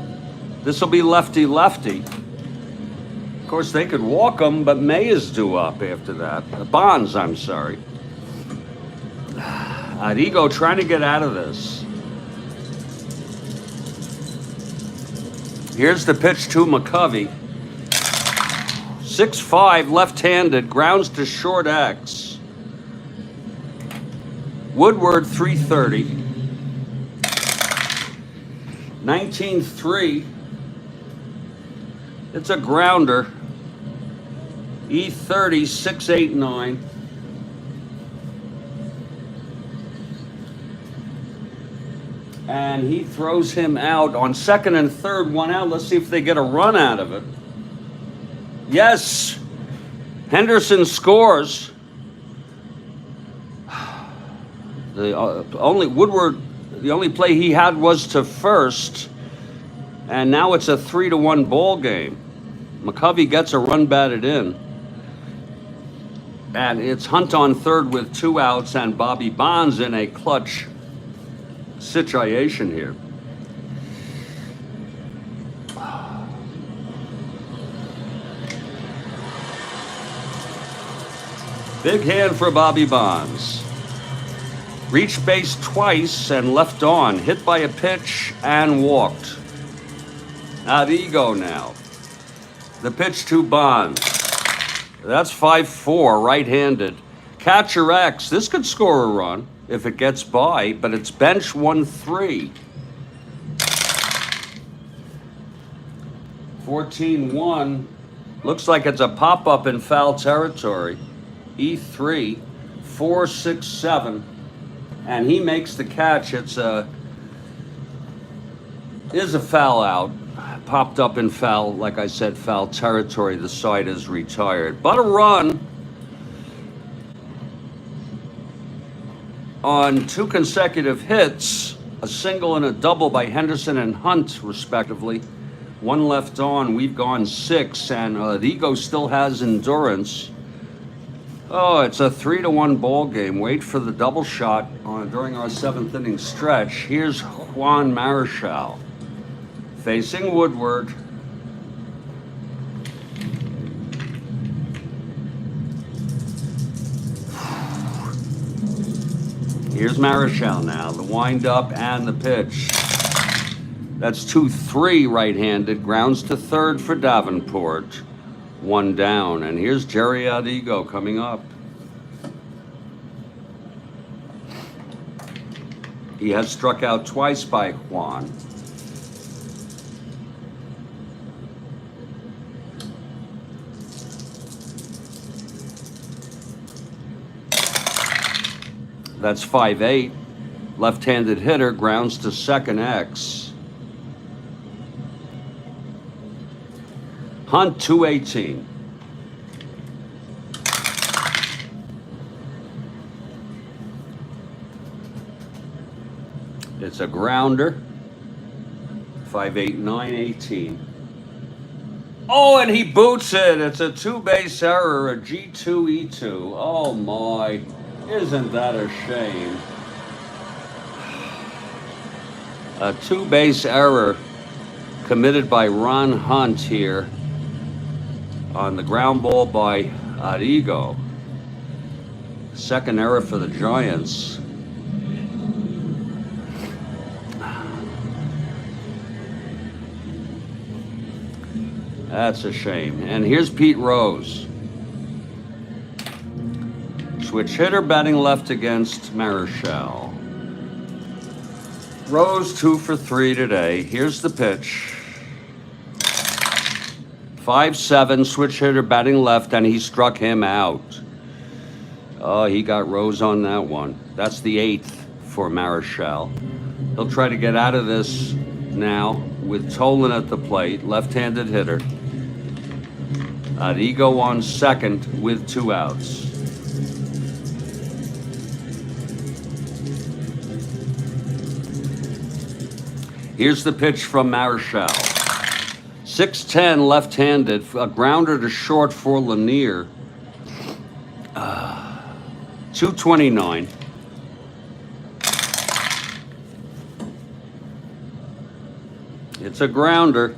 This will be lefty-lefty. Of course, they could walk him, but May is due up after that. Bonds, I'm sorry. Arrigo trying to get out of this. Here's the pitch to McCovey. 6-5, left-handed, grounds to short X. Woodward, 330. 19-3. It's a grounder. E30, 6-8-9. And he throws him out on second and third, 1 out. Let's see if they get a run out of it. Yes, Henderson scores. The only play he had was to first, and now it's a 3-1 ball game. McCovey gets a run batted in, and it's Hunt on third with 2 outs, and Bobby Bonds in a clutch situation here. Big hand for Bobby Bonds. Reached base twice and left on. Hit by a pitch and walked. Arrigo now. The pitch to Bonds. That's 5-4, right-handed. Catcher X. This could score a run if it gets by, but it's bench 1-3. 14-1. Looks like it's a pop-up in foul territory. E3, 4-6-7. And he makes the catch. Is a foul out. Popped up in foul, like I said, foul territory. The side is retired. But a run on 2 consecutive hits, a single and a double by Henderson and Hunt, respectively. 1 left on. We've gone 6, and Arrigo still has endurance. Oh, it's a 3-1 ball game. Wait for the double shot during our 7th inning stretch. Here's Juan Marichal facing Woodward. Here's Marichal now, the wind-up and the pitch. That's 2-3 right-handed, grounds to third for Davenport. 1 down, and here's Jerry Arrigo coming up. He has struck out twice by Juan. That's 5-8. Left-handed hitter, grounds to second X. Hunt, 218. It's a grounder. 5-8, 9-18. Oh, and he boots it. It's a 2-base error, a G2E2. Oh my, isn't that a shame? A 2-base error committed by Ron Hunt here on the ground ball by Arrigo. Second error for the Giants. That's a shame. And here's Pete Rose. switch hitter, batting left against Marichal. Rose 2 for 3 today. Here's the pitch. 5-7, switch hitter, batting left, and he struck him out. Oh, he got Rose on that one. That's the 8th for Marichal. He'll try to get out of this now with Tolan at the plate, left-handed hitter. Arrigo on second with 2 outs. Here's the pitch from Marichal. 6-10, left-handed, a grounder to short for Lanier. 229. It's a grounder.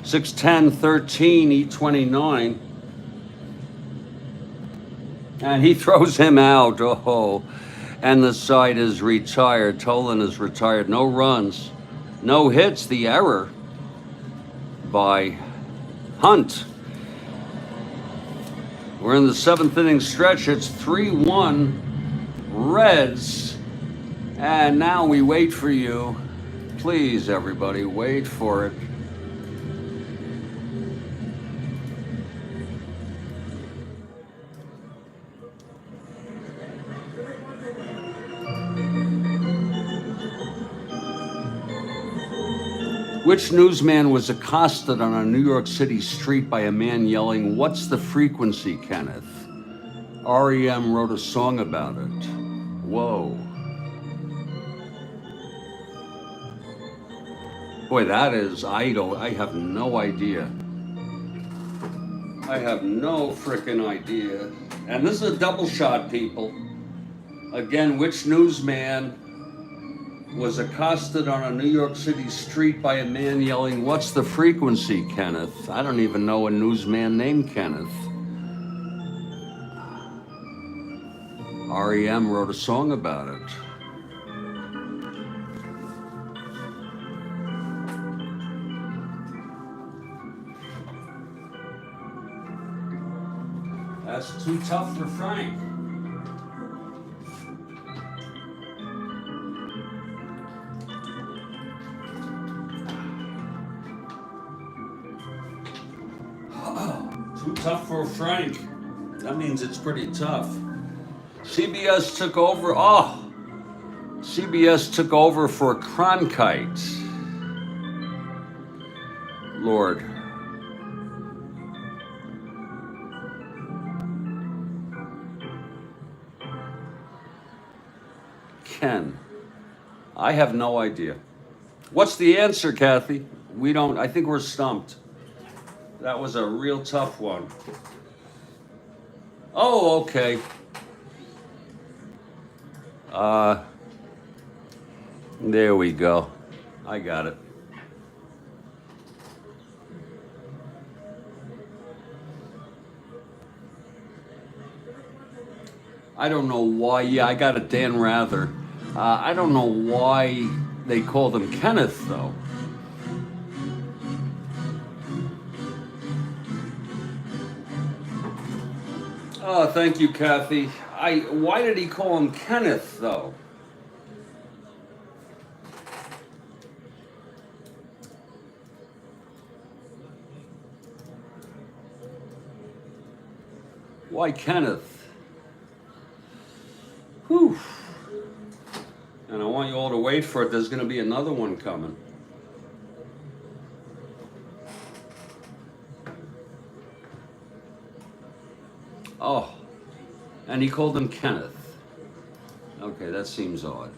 6-10, 13, E29. And he throws him out. Oh, and the side is retired. Tolan is retired. No runs, no hits. The error by Hunt. We're in the 7th inning stretch. It's 3-1 Reds. And now we wait for you. Please, everybody, wait for it. Which newsman was accosted on a New York City street by a man yelling, "What's the frequency, Kenneth?" REM wrote a song about it. Whoa. Boy, that is idle. I have no idea. I have no frickin' idea. And this is a double shot, people. Again, which newsman was accosted on a New York City street by a man yelling, "What's the frequency, Kenneth?" I don't even know a newsman named Kenneth. REM wrote a song about it. That's too tough for Frank. Too tough for Frank. That means it's pretty tough. CBS took over. Oh, CBS took over for Cronkite. Lord. Ken. I have no idea. What's the answer, Kathy? We don't. I think we're stumped. That was a real tough one. Oh, okay. There we go. I got it. I don't know why. Yeah, I got it, Dan Rather. I don't know why they called him Kenneth, though. Oh, thank you, Kathy. Why did he call him Kenneth, though? Why Kenneth? Whew. And I want you all to wait for it. There's going to be another one coming. Oh, and he called him Kenneth. Okay, that seems odd.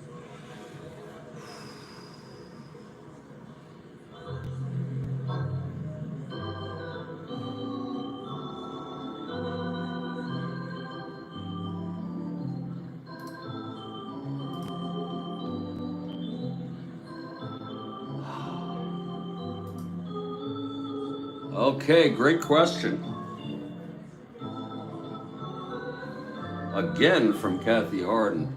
Okay, great question. Again from Kathy Harden.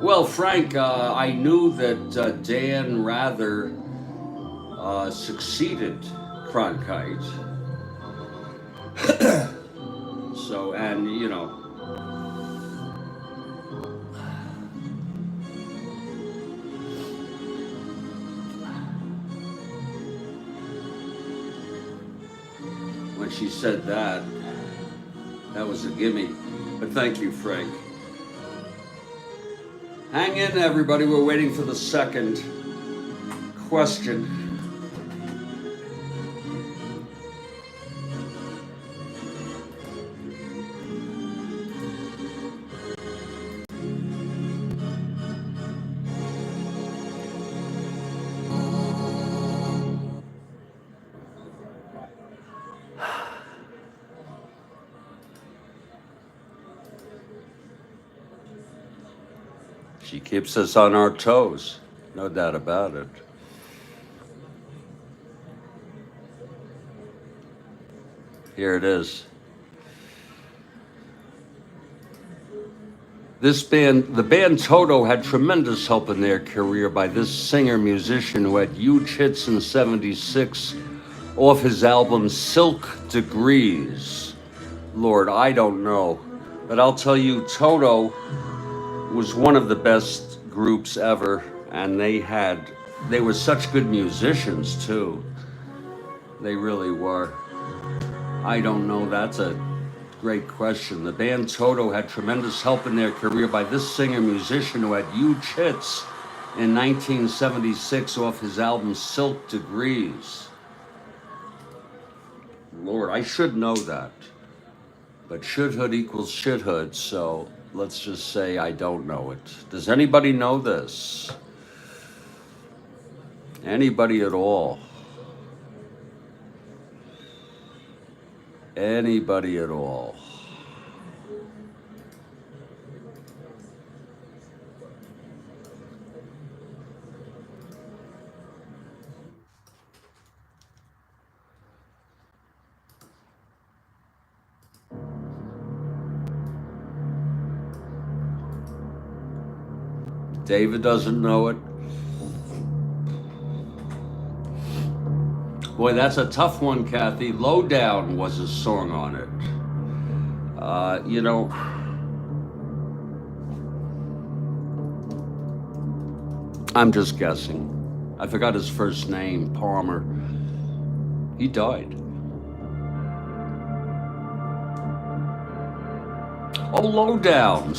Well, Frank, I knew that Dan Rather succeeded Cronkite. So, and you know, when she said that, that was a gimme. But thank you, Frank. Hang in, everybody. We're waiting for the second question. She keeps us on our toes, no doubt about it. Here it is. This band, the band Toto, had tremendous help in their career by this singer-musician who had huge hits in '76 off his album Silk Degrees. Lord, I don't know. But I'll tell you, Toto was one of the best groups ever, and they were such good musicians too. They really were. I don't know, that's a great question. The band Toto had tremendous help in their career by this singer-musician who had huge hits in 1976 off his album Silk Degrees. Lord, I should know that. But shithood equals shithood, so let's just say I don't know it. Does anybody know this? Anybody at all? Anybody at all? David doesn't know it. Boy, that's a tough one, Kathy. Lowdown was a song on it. You know, I'm just guessing. I forgot his first name, Palmer. He died. Oh, Lowdown.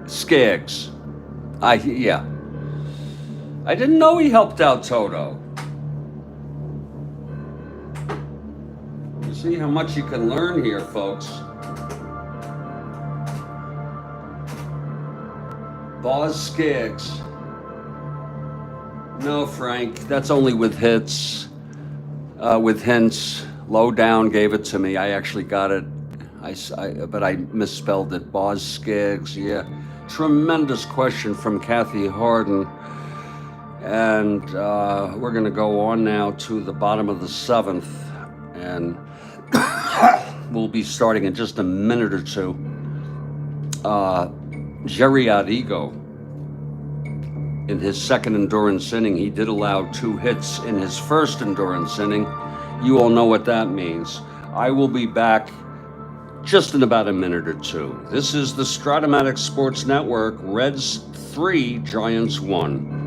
Skaggs. Yeah. I didn't know he helped out Toto. You see how much you can learn here, folks. Boz Skaggs. No, Frank, that's only with hits. With hints. Lowdown gave it to me. I actually got it. But I misspelled it. Boz Skaggs, yeah. Tremendous question from Kathy Harden. And we're going to go on now to the bottom of the seventh. And we'll be starting in just a minute or two. Jerry Arrigo, in his second endurance inning, he did allow 2 hits in his first endurance inning. You all know what that means. I will be back just in about a minute or two. This is the Strat-O-Matic Sports Network. Reds 3, Giants 1.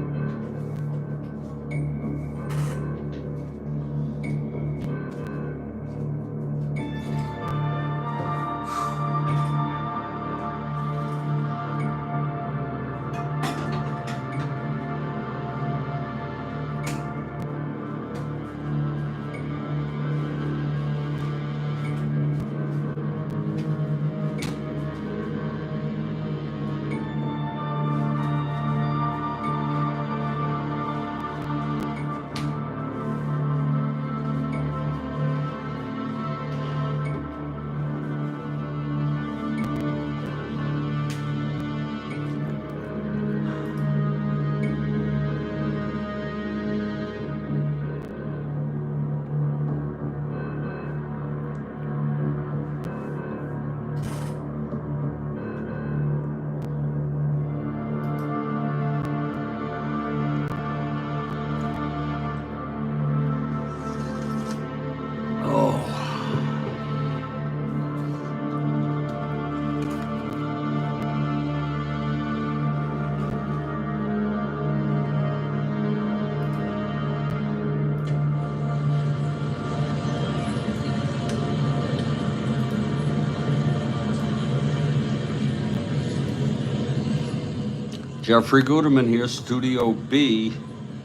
Jeffrey Guterman here, Studio B,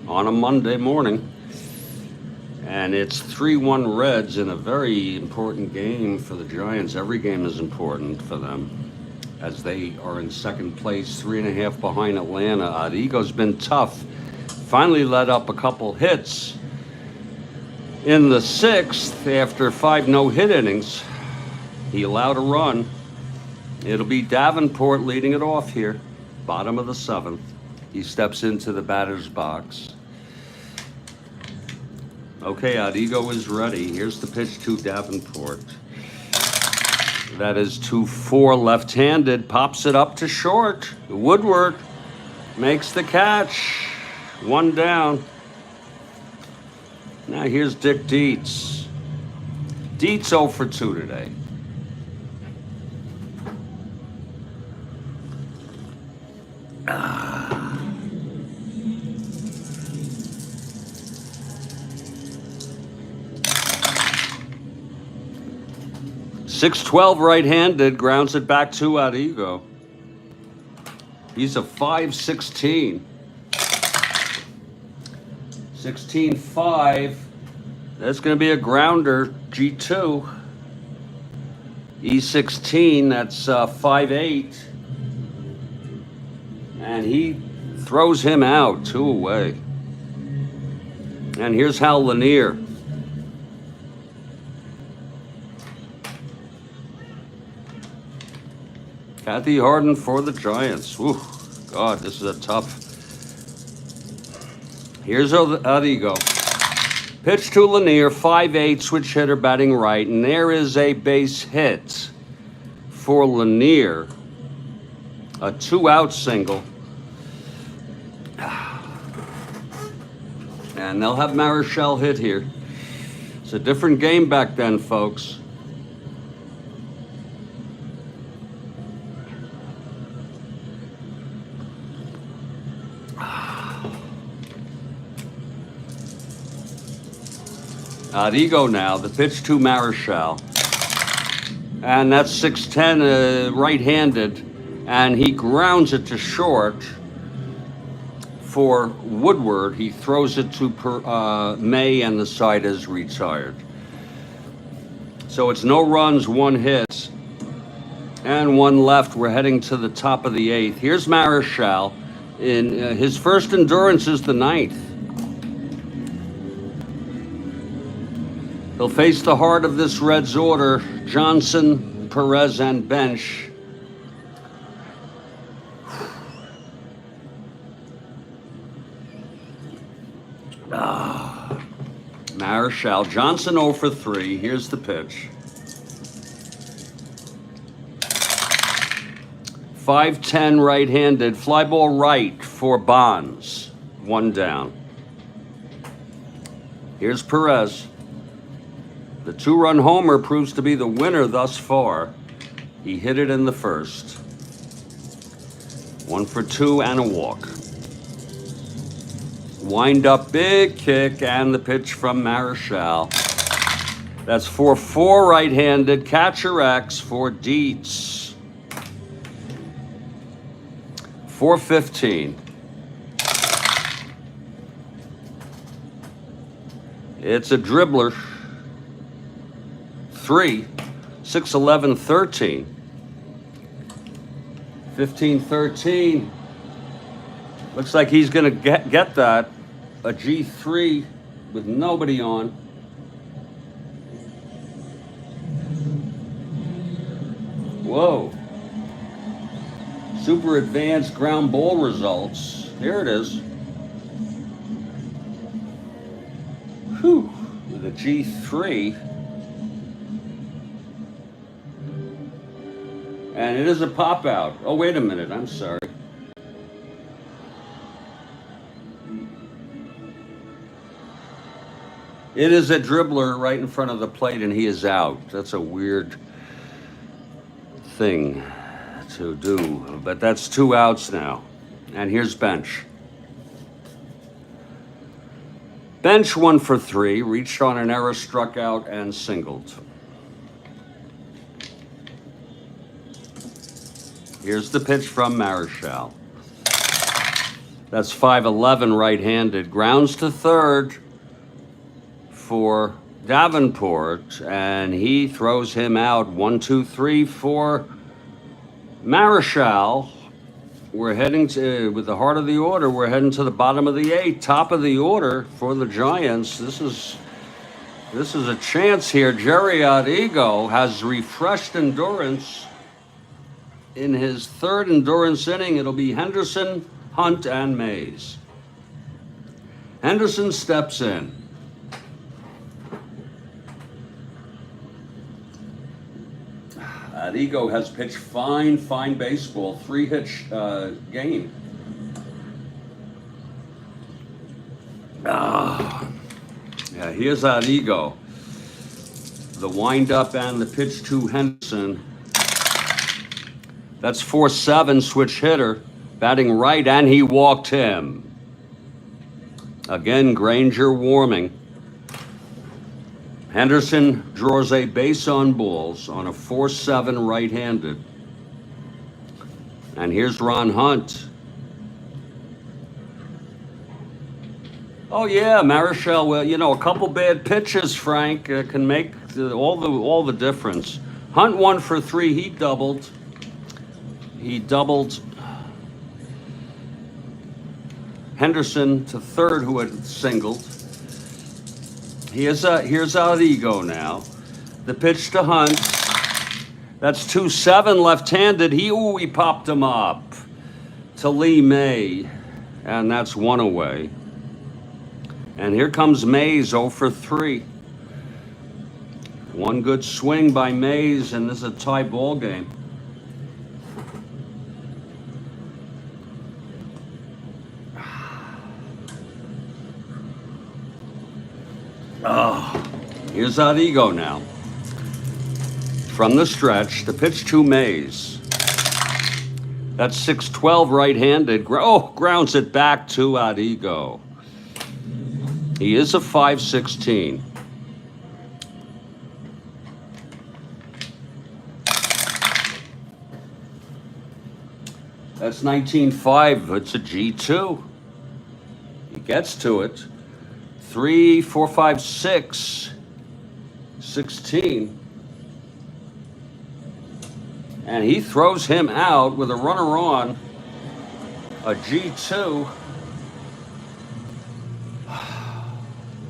on a Monday morning. And it's 3-1 Reds in a very important game for the Giants. Every game is important for them, as they are in second place, 3.5 behind Atlanta. Adigo's been tough. Finally let up a couple hits in the sixth after 5 no-hit innings. He allowed a run. It'll be Davenport leading it off here, bottom of the seventh. He steps into the batter's box. Okay, Adigo is ready. Here's the pitch to Davenport. That is 2-4 left-handed, pops it up to short. Woodward makes the catch. 1 down. Now here's Dick Dietz. Dietz 0 for 2 today. Ah. 6-12 right-handed, grounds it back to Adigo. He's a 5-16. 16-5. That's going to be a grounder, G2. E16, that's 5-8. And he throws him out, 2 away. And here's Hal Lanier. Kathy Harden for the Giants. Ooh, God, this is a tough. Here's Adigo. Pitch to Lanier, 5-8, switch hitter batting right. And there is a base hit for Lanier. A 2-out single. And they'll have Marichal hit here. It's a different game back then, folks. Adigo now, the pitch to Marichal. And that's 6-10 right-handed. And he grounds it to short for Woodward. He throws it to May, and the side is retired. So it's no runs, 1 hit, and 1 left. We're heading to the top of the 8th. Here's Marichal. In his first endurance is the 9th. He'll face the heart of this Reds order: Johnson, Perez, and Bench. Marichal. Johnson 0 for 3. Here's the pitch. 5-10 right-handed. Fly ball right for Bonds. 1 down. Here's Perez. The 2-run homer proves to be the winner thus far. He hit it in the first. 1 for 2 and a walk. Wind up, big kick, and the pitch from Marichal. That's 4-4 right-handed. Catcher X for Dietz. 4-15. It's a dribbler. 3, 6-11, 13. 15-13. Looks like he's going to get that. A G3 with nobody on. Whoa. Super advanced ground ball results. Here it is. Whew. With a G3. And it is a pop out. Oh, wait a minute. I'm sorry. It is a dribbler right in front of the plate, and he is out. That's a weird thing to do. But that's 2 outs now. And here's Bench. Bench 1 for 3. Reached on an error, struck out, and singled. Here's the pitch from Marichal. That's 5'11", right-handed. Grounds to third for Davenport, and he throws him out. 1, 2, 3 for Marichal. We're heading to, with the heart of the order, we're heading to the bottom of the 8th, top of the order for the Giants. This is a chance here. Jerry Ego has refreshed endurance. In his third endurance inning, it'll be Henderson, Hunt, and Mays. Henderson steps in. Ego has pitched fine baseball, 3-hit game. Yeah, here's Ego. The windup and the pitch to Henderson. That's 4-7, switch hitter, batting right, and he walked him. Again, Granger warming. Henderson draws a base on balls on a 4-7 right-handed. And here's Ron Hunt. Oh yeah, Marichal. Well, you know, a couple bad pitches, Frank, can make all the difference. Hunt 1 for 3. He doubled. Henderson to third, who had singled. Here's Ego now. The pitch to Hunt. That's 2-7 left-handed. He popped him up to Lee May, and that's 1 away. And here comes Mays, 0 for 3. One good swing by Mays, and this is a tie ball game. Oh, here's Ego now. From the stretch, the pitch to Mays. That's 6-12 right-handed. Grounds it back to Ego. He is a 5-16. That's 19-5. It's a G2. He gets to it. 3, 4, 5, 6, 16. And he throws him out with a runner on, a G2.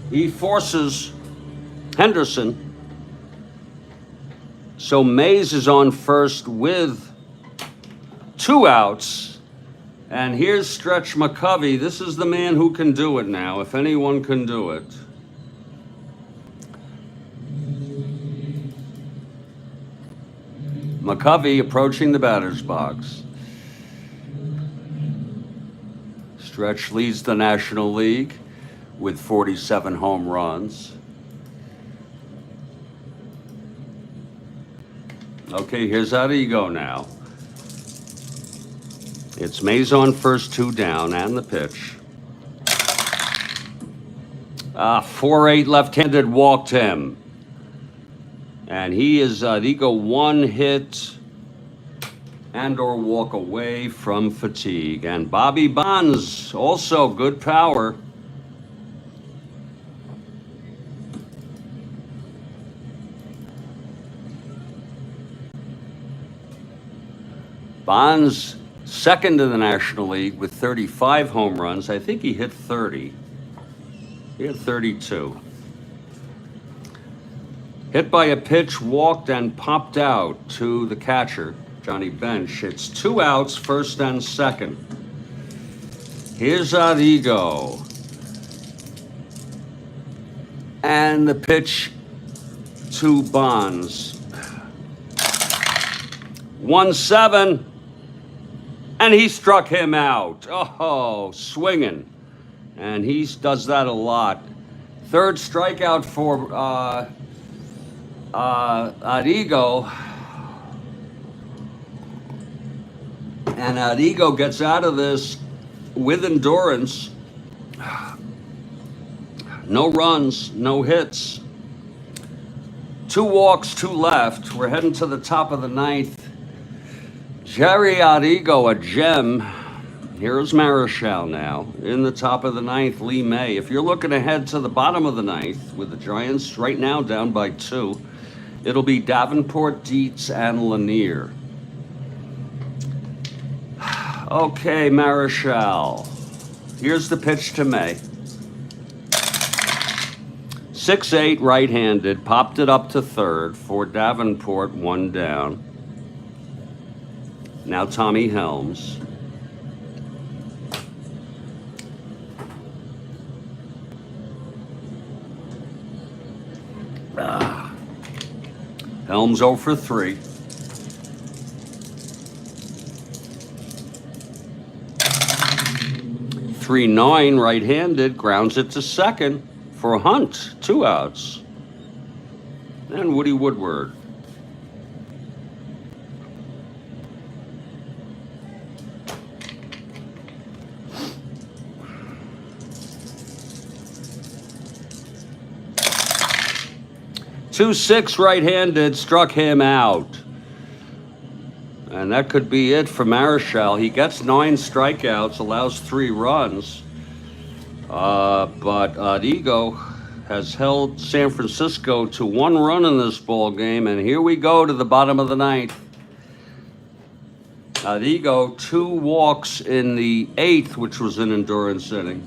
He forces Henderson. So Mays is on first with 2 outs. And here's Stretch McCovey. This is the man who can do it now, if anyone can do it. McCovey approaching the batter's box. Stretch leads the National League with 47 home runs. Okay, here's Ego now. It's Mays on first, 2 down, and the pitch. 4-8 left-handed, walked him. And he is Ego 1 hit and or walk away from fatigue. And Bobby Bonds, also good power. Bonds second in the National League with 35 home runs. I think he hit 30. He had 32. Hit by a pitch, walked and popped out to the catcher, Johnny Bench. It's 2 outs, first and second. Here's Ego. And the pitch to Bonds. 1-7. And he struck him out. Oh, swinging. And he does that a lot. Third strikeout for Ego. And Ego gets out of this with endurance. No runs, no hits. 2 walks, 2 left. We're heading to the top of the 9th. Jerry Ego, a gem. Here's Marichal now. In the top of the ninth, Lee May. If you're looking ahead to the bottom of the ninth, with the Giants right now down by 2, it'll be Davenport, Dietz, and Lanier. Okay, Marichal. Here's the pitch to May. 6-8 right-handed, popped it up to third for Davenport, 1 down. Now Tommy Helms. Helms 0 for 3. Three 9 right-handed, grounds it to second for Hunt, 2 outs. And Woody Woodward. Two 6 right-handed, struck him out. And that could be it for Marichal. He gets 9 strikeouts, allows 3 runs. But Adigo has held San Francisco to 1 run in this ball game. And here we go to the bottom of the ninth. Adigo, 2 walks in the 8th, which was an endurance inning.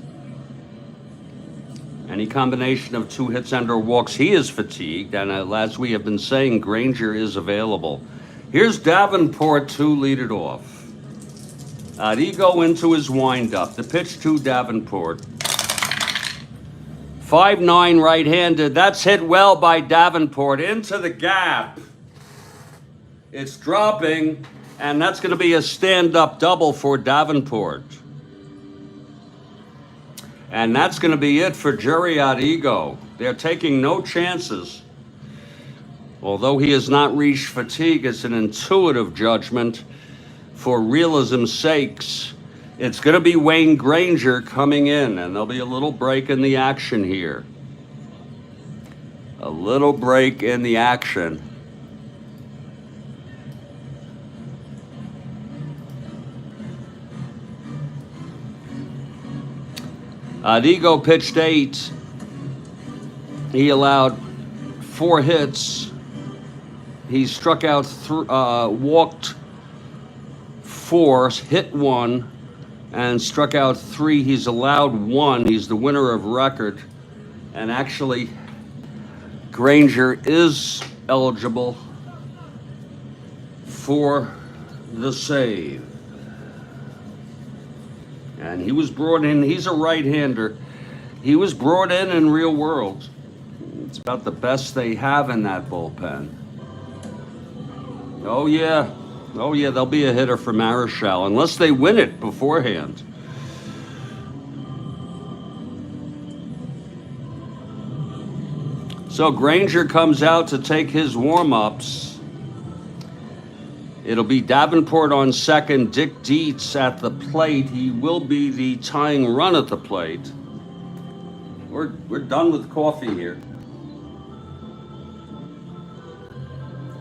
Any combination of 2 hits and or walks, he is fatigued. And as we have been saying, Granger is available. Here's Davenport to lead it off. Adigo into his windup. The pitch to Davenport. 5-9 right-handed. That's hit well by Davenport into the gap. It's dropping, and that's going to be a stand-up double for Davenport. And that's going to be it for Jerry Adigo. They're taking no chances. Although he has not reached fatigue, it's an intuitive judgment for realism's sakes. It's going to be Wayne Granger coming in, and there'll be a little break in the action here. A little break in the action. Adigo pitched 8. He allowed 4 hits. He struck out, walked 4, hit 1, and struck out 3. He's allowed 1. He's the winner of record. And actually, Granger is eligible for the save. And he was brought in, he's a right-hander. He was brought in real world. It's about the best they have in that bullpen. Oh yeah, there'll be a hitter for Marichal, unless they win it beforehand. So Granger comes out to take his warm-ups. It'll be Davenport on second, Dick Dietz at the plate. He will be the tying run at the plate. We're done with coffee here.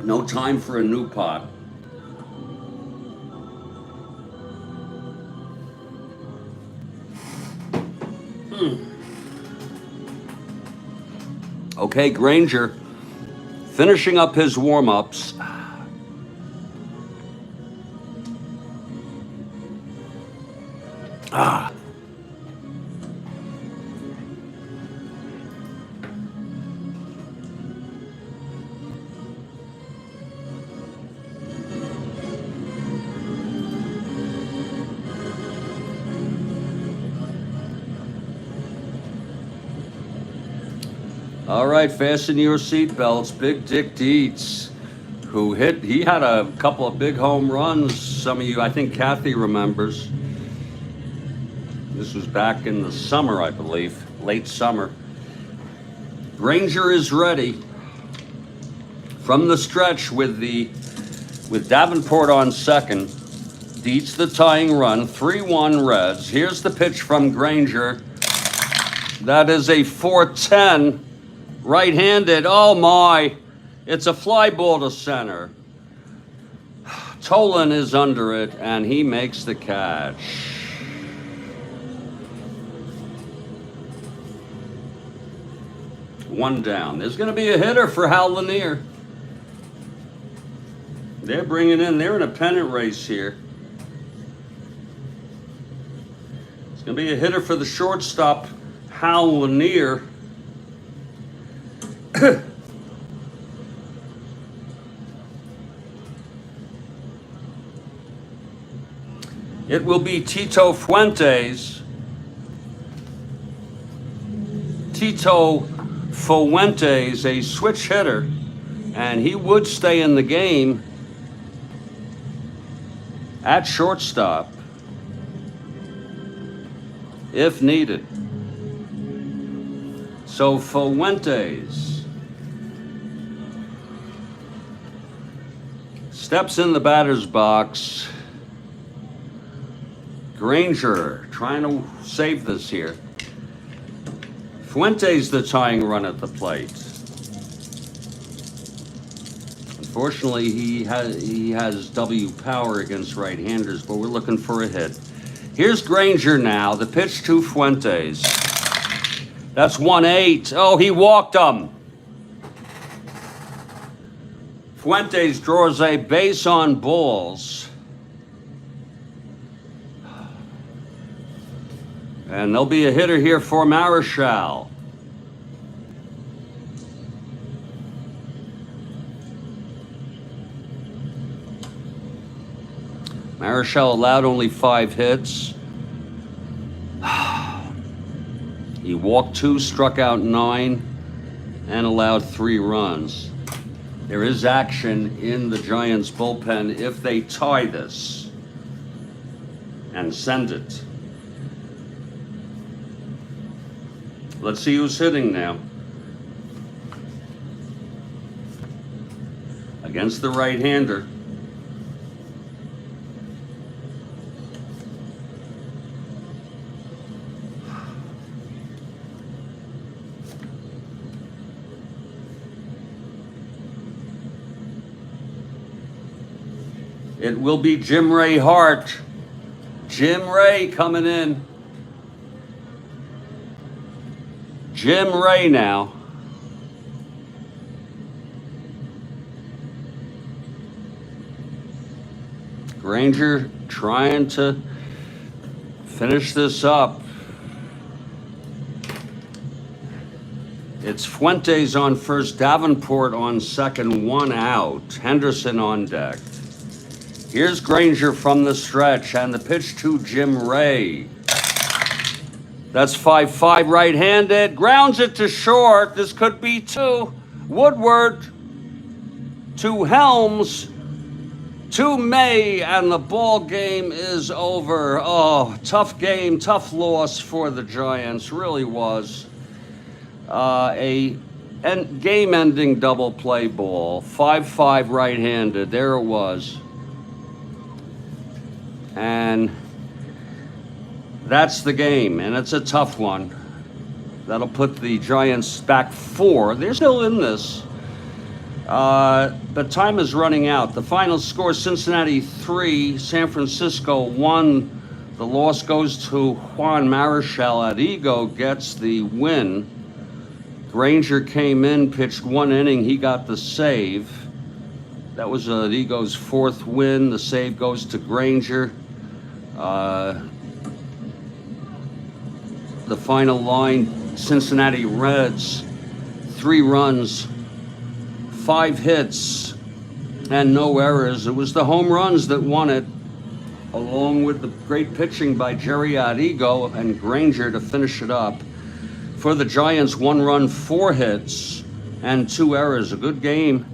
No time for a new pot. Okay, Granger finishing up his warm-ups. All right, fasten your seatbelts. Big Dick Dietz, he had a couple of big home runs. Some of you, I think Kathy remembers. This was back in the summer, I believe, late summer. Granger is ready from the stretch with Davenport on second. Dietz the tying run, 3-1 Reds. Here's the pitch from Granger. That is a 4-10 right-handed. Oh my, it's a fly ball to center. Tolan is under it, and he makes the catch. One down. There's going to be a hitter for Hal Lanier. They're bringing in, they're in a pennant race here. It's going to be a hitter for the shortstop, Hal Lanier. It will be Tito Fuentes. Tito Fuentes, a switch hitter, and he would stay in the game at shortstop if needed. So Fuentes steps in the batter's box. Granger trying to save this here. Fuentes the tying run at the plate. Unfortunately, he has W power against right-handers, but we're looking for a hit. Here's Granger now. The pitch to Fuentes. That's 1-8. Oh, he walked him. Fuentes draws a base on balls. And there'll be a hitter here for Marichal. Marichal allowed only 5 hits. He walked 2, struck out 9, and allowed 3 runs. There is action in the Giants bullpen if they tie this and send it. Let's see who's hitting now. Against the right-hander. It will be Jim Ray Hart. Jim Ray coming in. Jim Ray now. Granger trying to finish this up. It's Fuentes on first, Davenport on second, 1 out. Henderson on deck. Here's Granger from the stretch, and the pitch to Jim Ray. That's 5-5 right-handed. Grounds it to short. This could be 2. Woodward to Helms to May, and the ball game is over. Oh, tough game, tough loss for the Giants. Really was. A game-ending double play ball. 5-5 right-handed. There it was. And that's the game, and it's a tough one. That'll put the Giants back 4. They're still in this. But time is running out. The final score, Cincinnati 3, San Francisco 1. The loss goes to Juan Marichal. Adigo gets the win. Granger came in, pitched 1 inning. He got the save. That was Adigo's 4th win. The save goes to Granger. The final line, Cincinnati Reds, 3 runs, 5 hits, and no errors. It was the home runs that won it, along with the great pitching by Jerry Adigo and Granger to finish it up. For the Giants, 1 run, 4 hits, and 2 errors. A good game.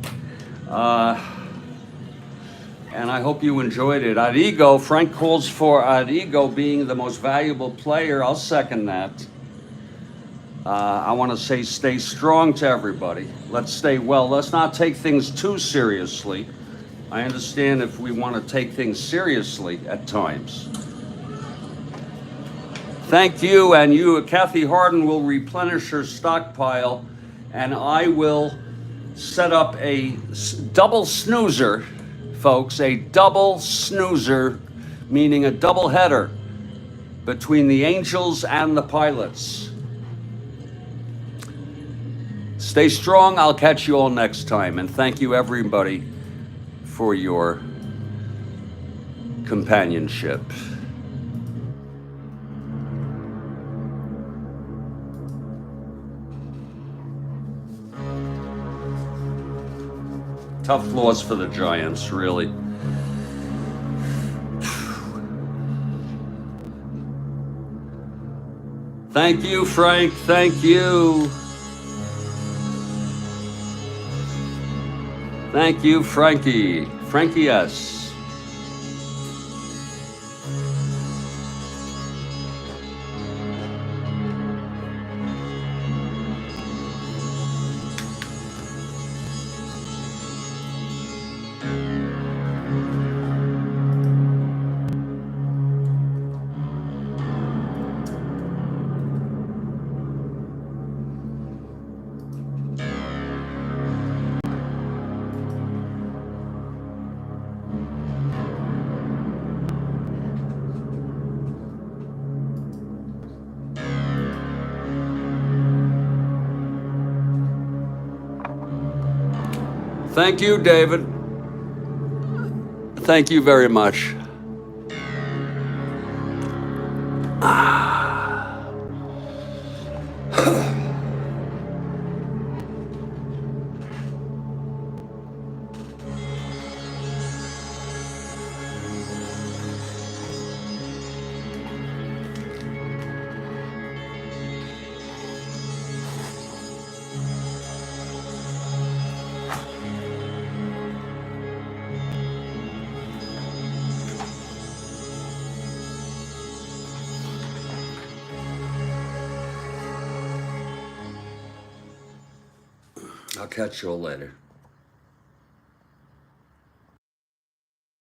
And I hope you enjoyed it. Adigo, Frank calls for Adigo being the most valuable player. I'll second that. I want to say stay strong to everybody. Let's stay well. Let's not take things too seriously. I understand if we want to take things seriously at times. Thank you, and you, Kathy Harden, will replenish her stockpile, and I will set up a double snoozer. Folks, a double snoozer, meaning a double header between the Angels and the Pilots. Stay strong. I'll catch you all next time. And thank you, everybody, for your companionship. Tough loss for the Giants, really. Thank you, Frank. Thank you. Thank you, Frankie. Frankie S. Thank you, David. Thank you very much. I'll catch you all later.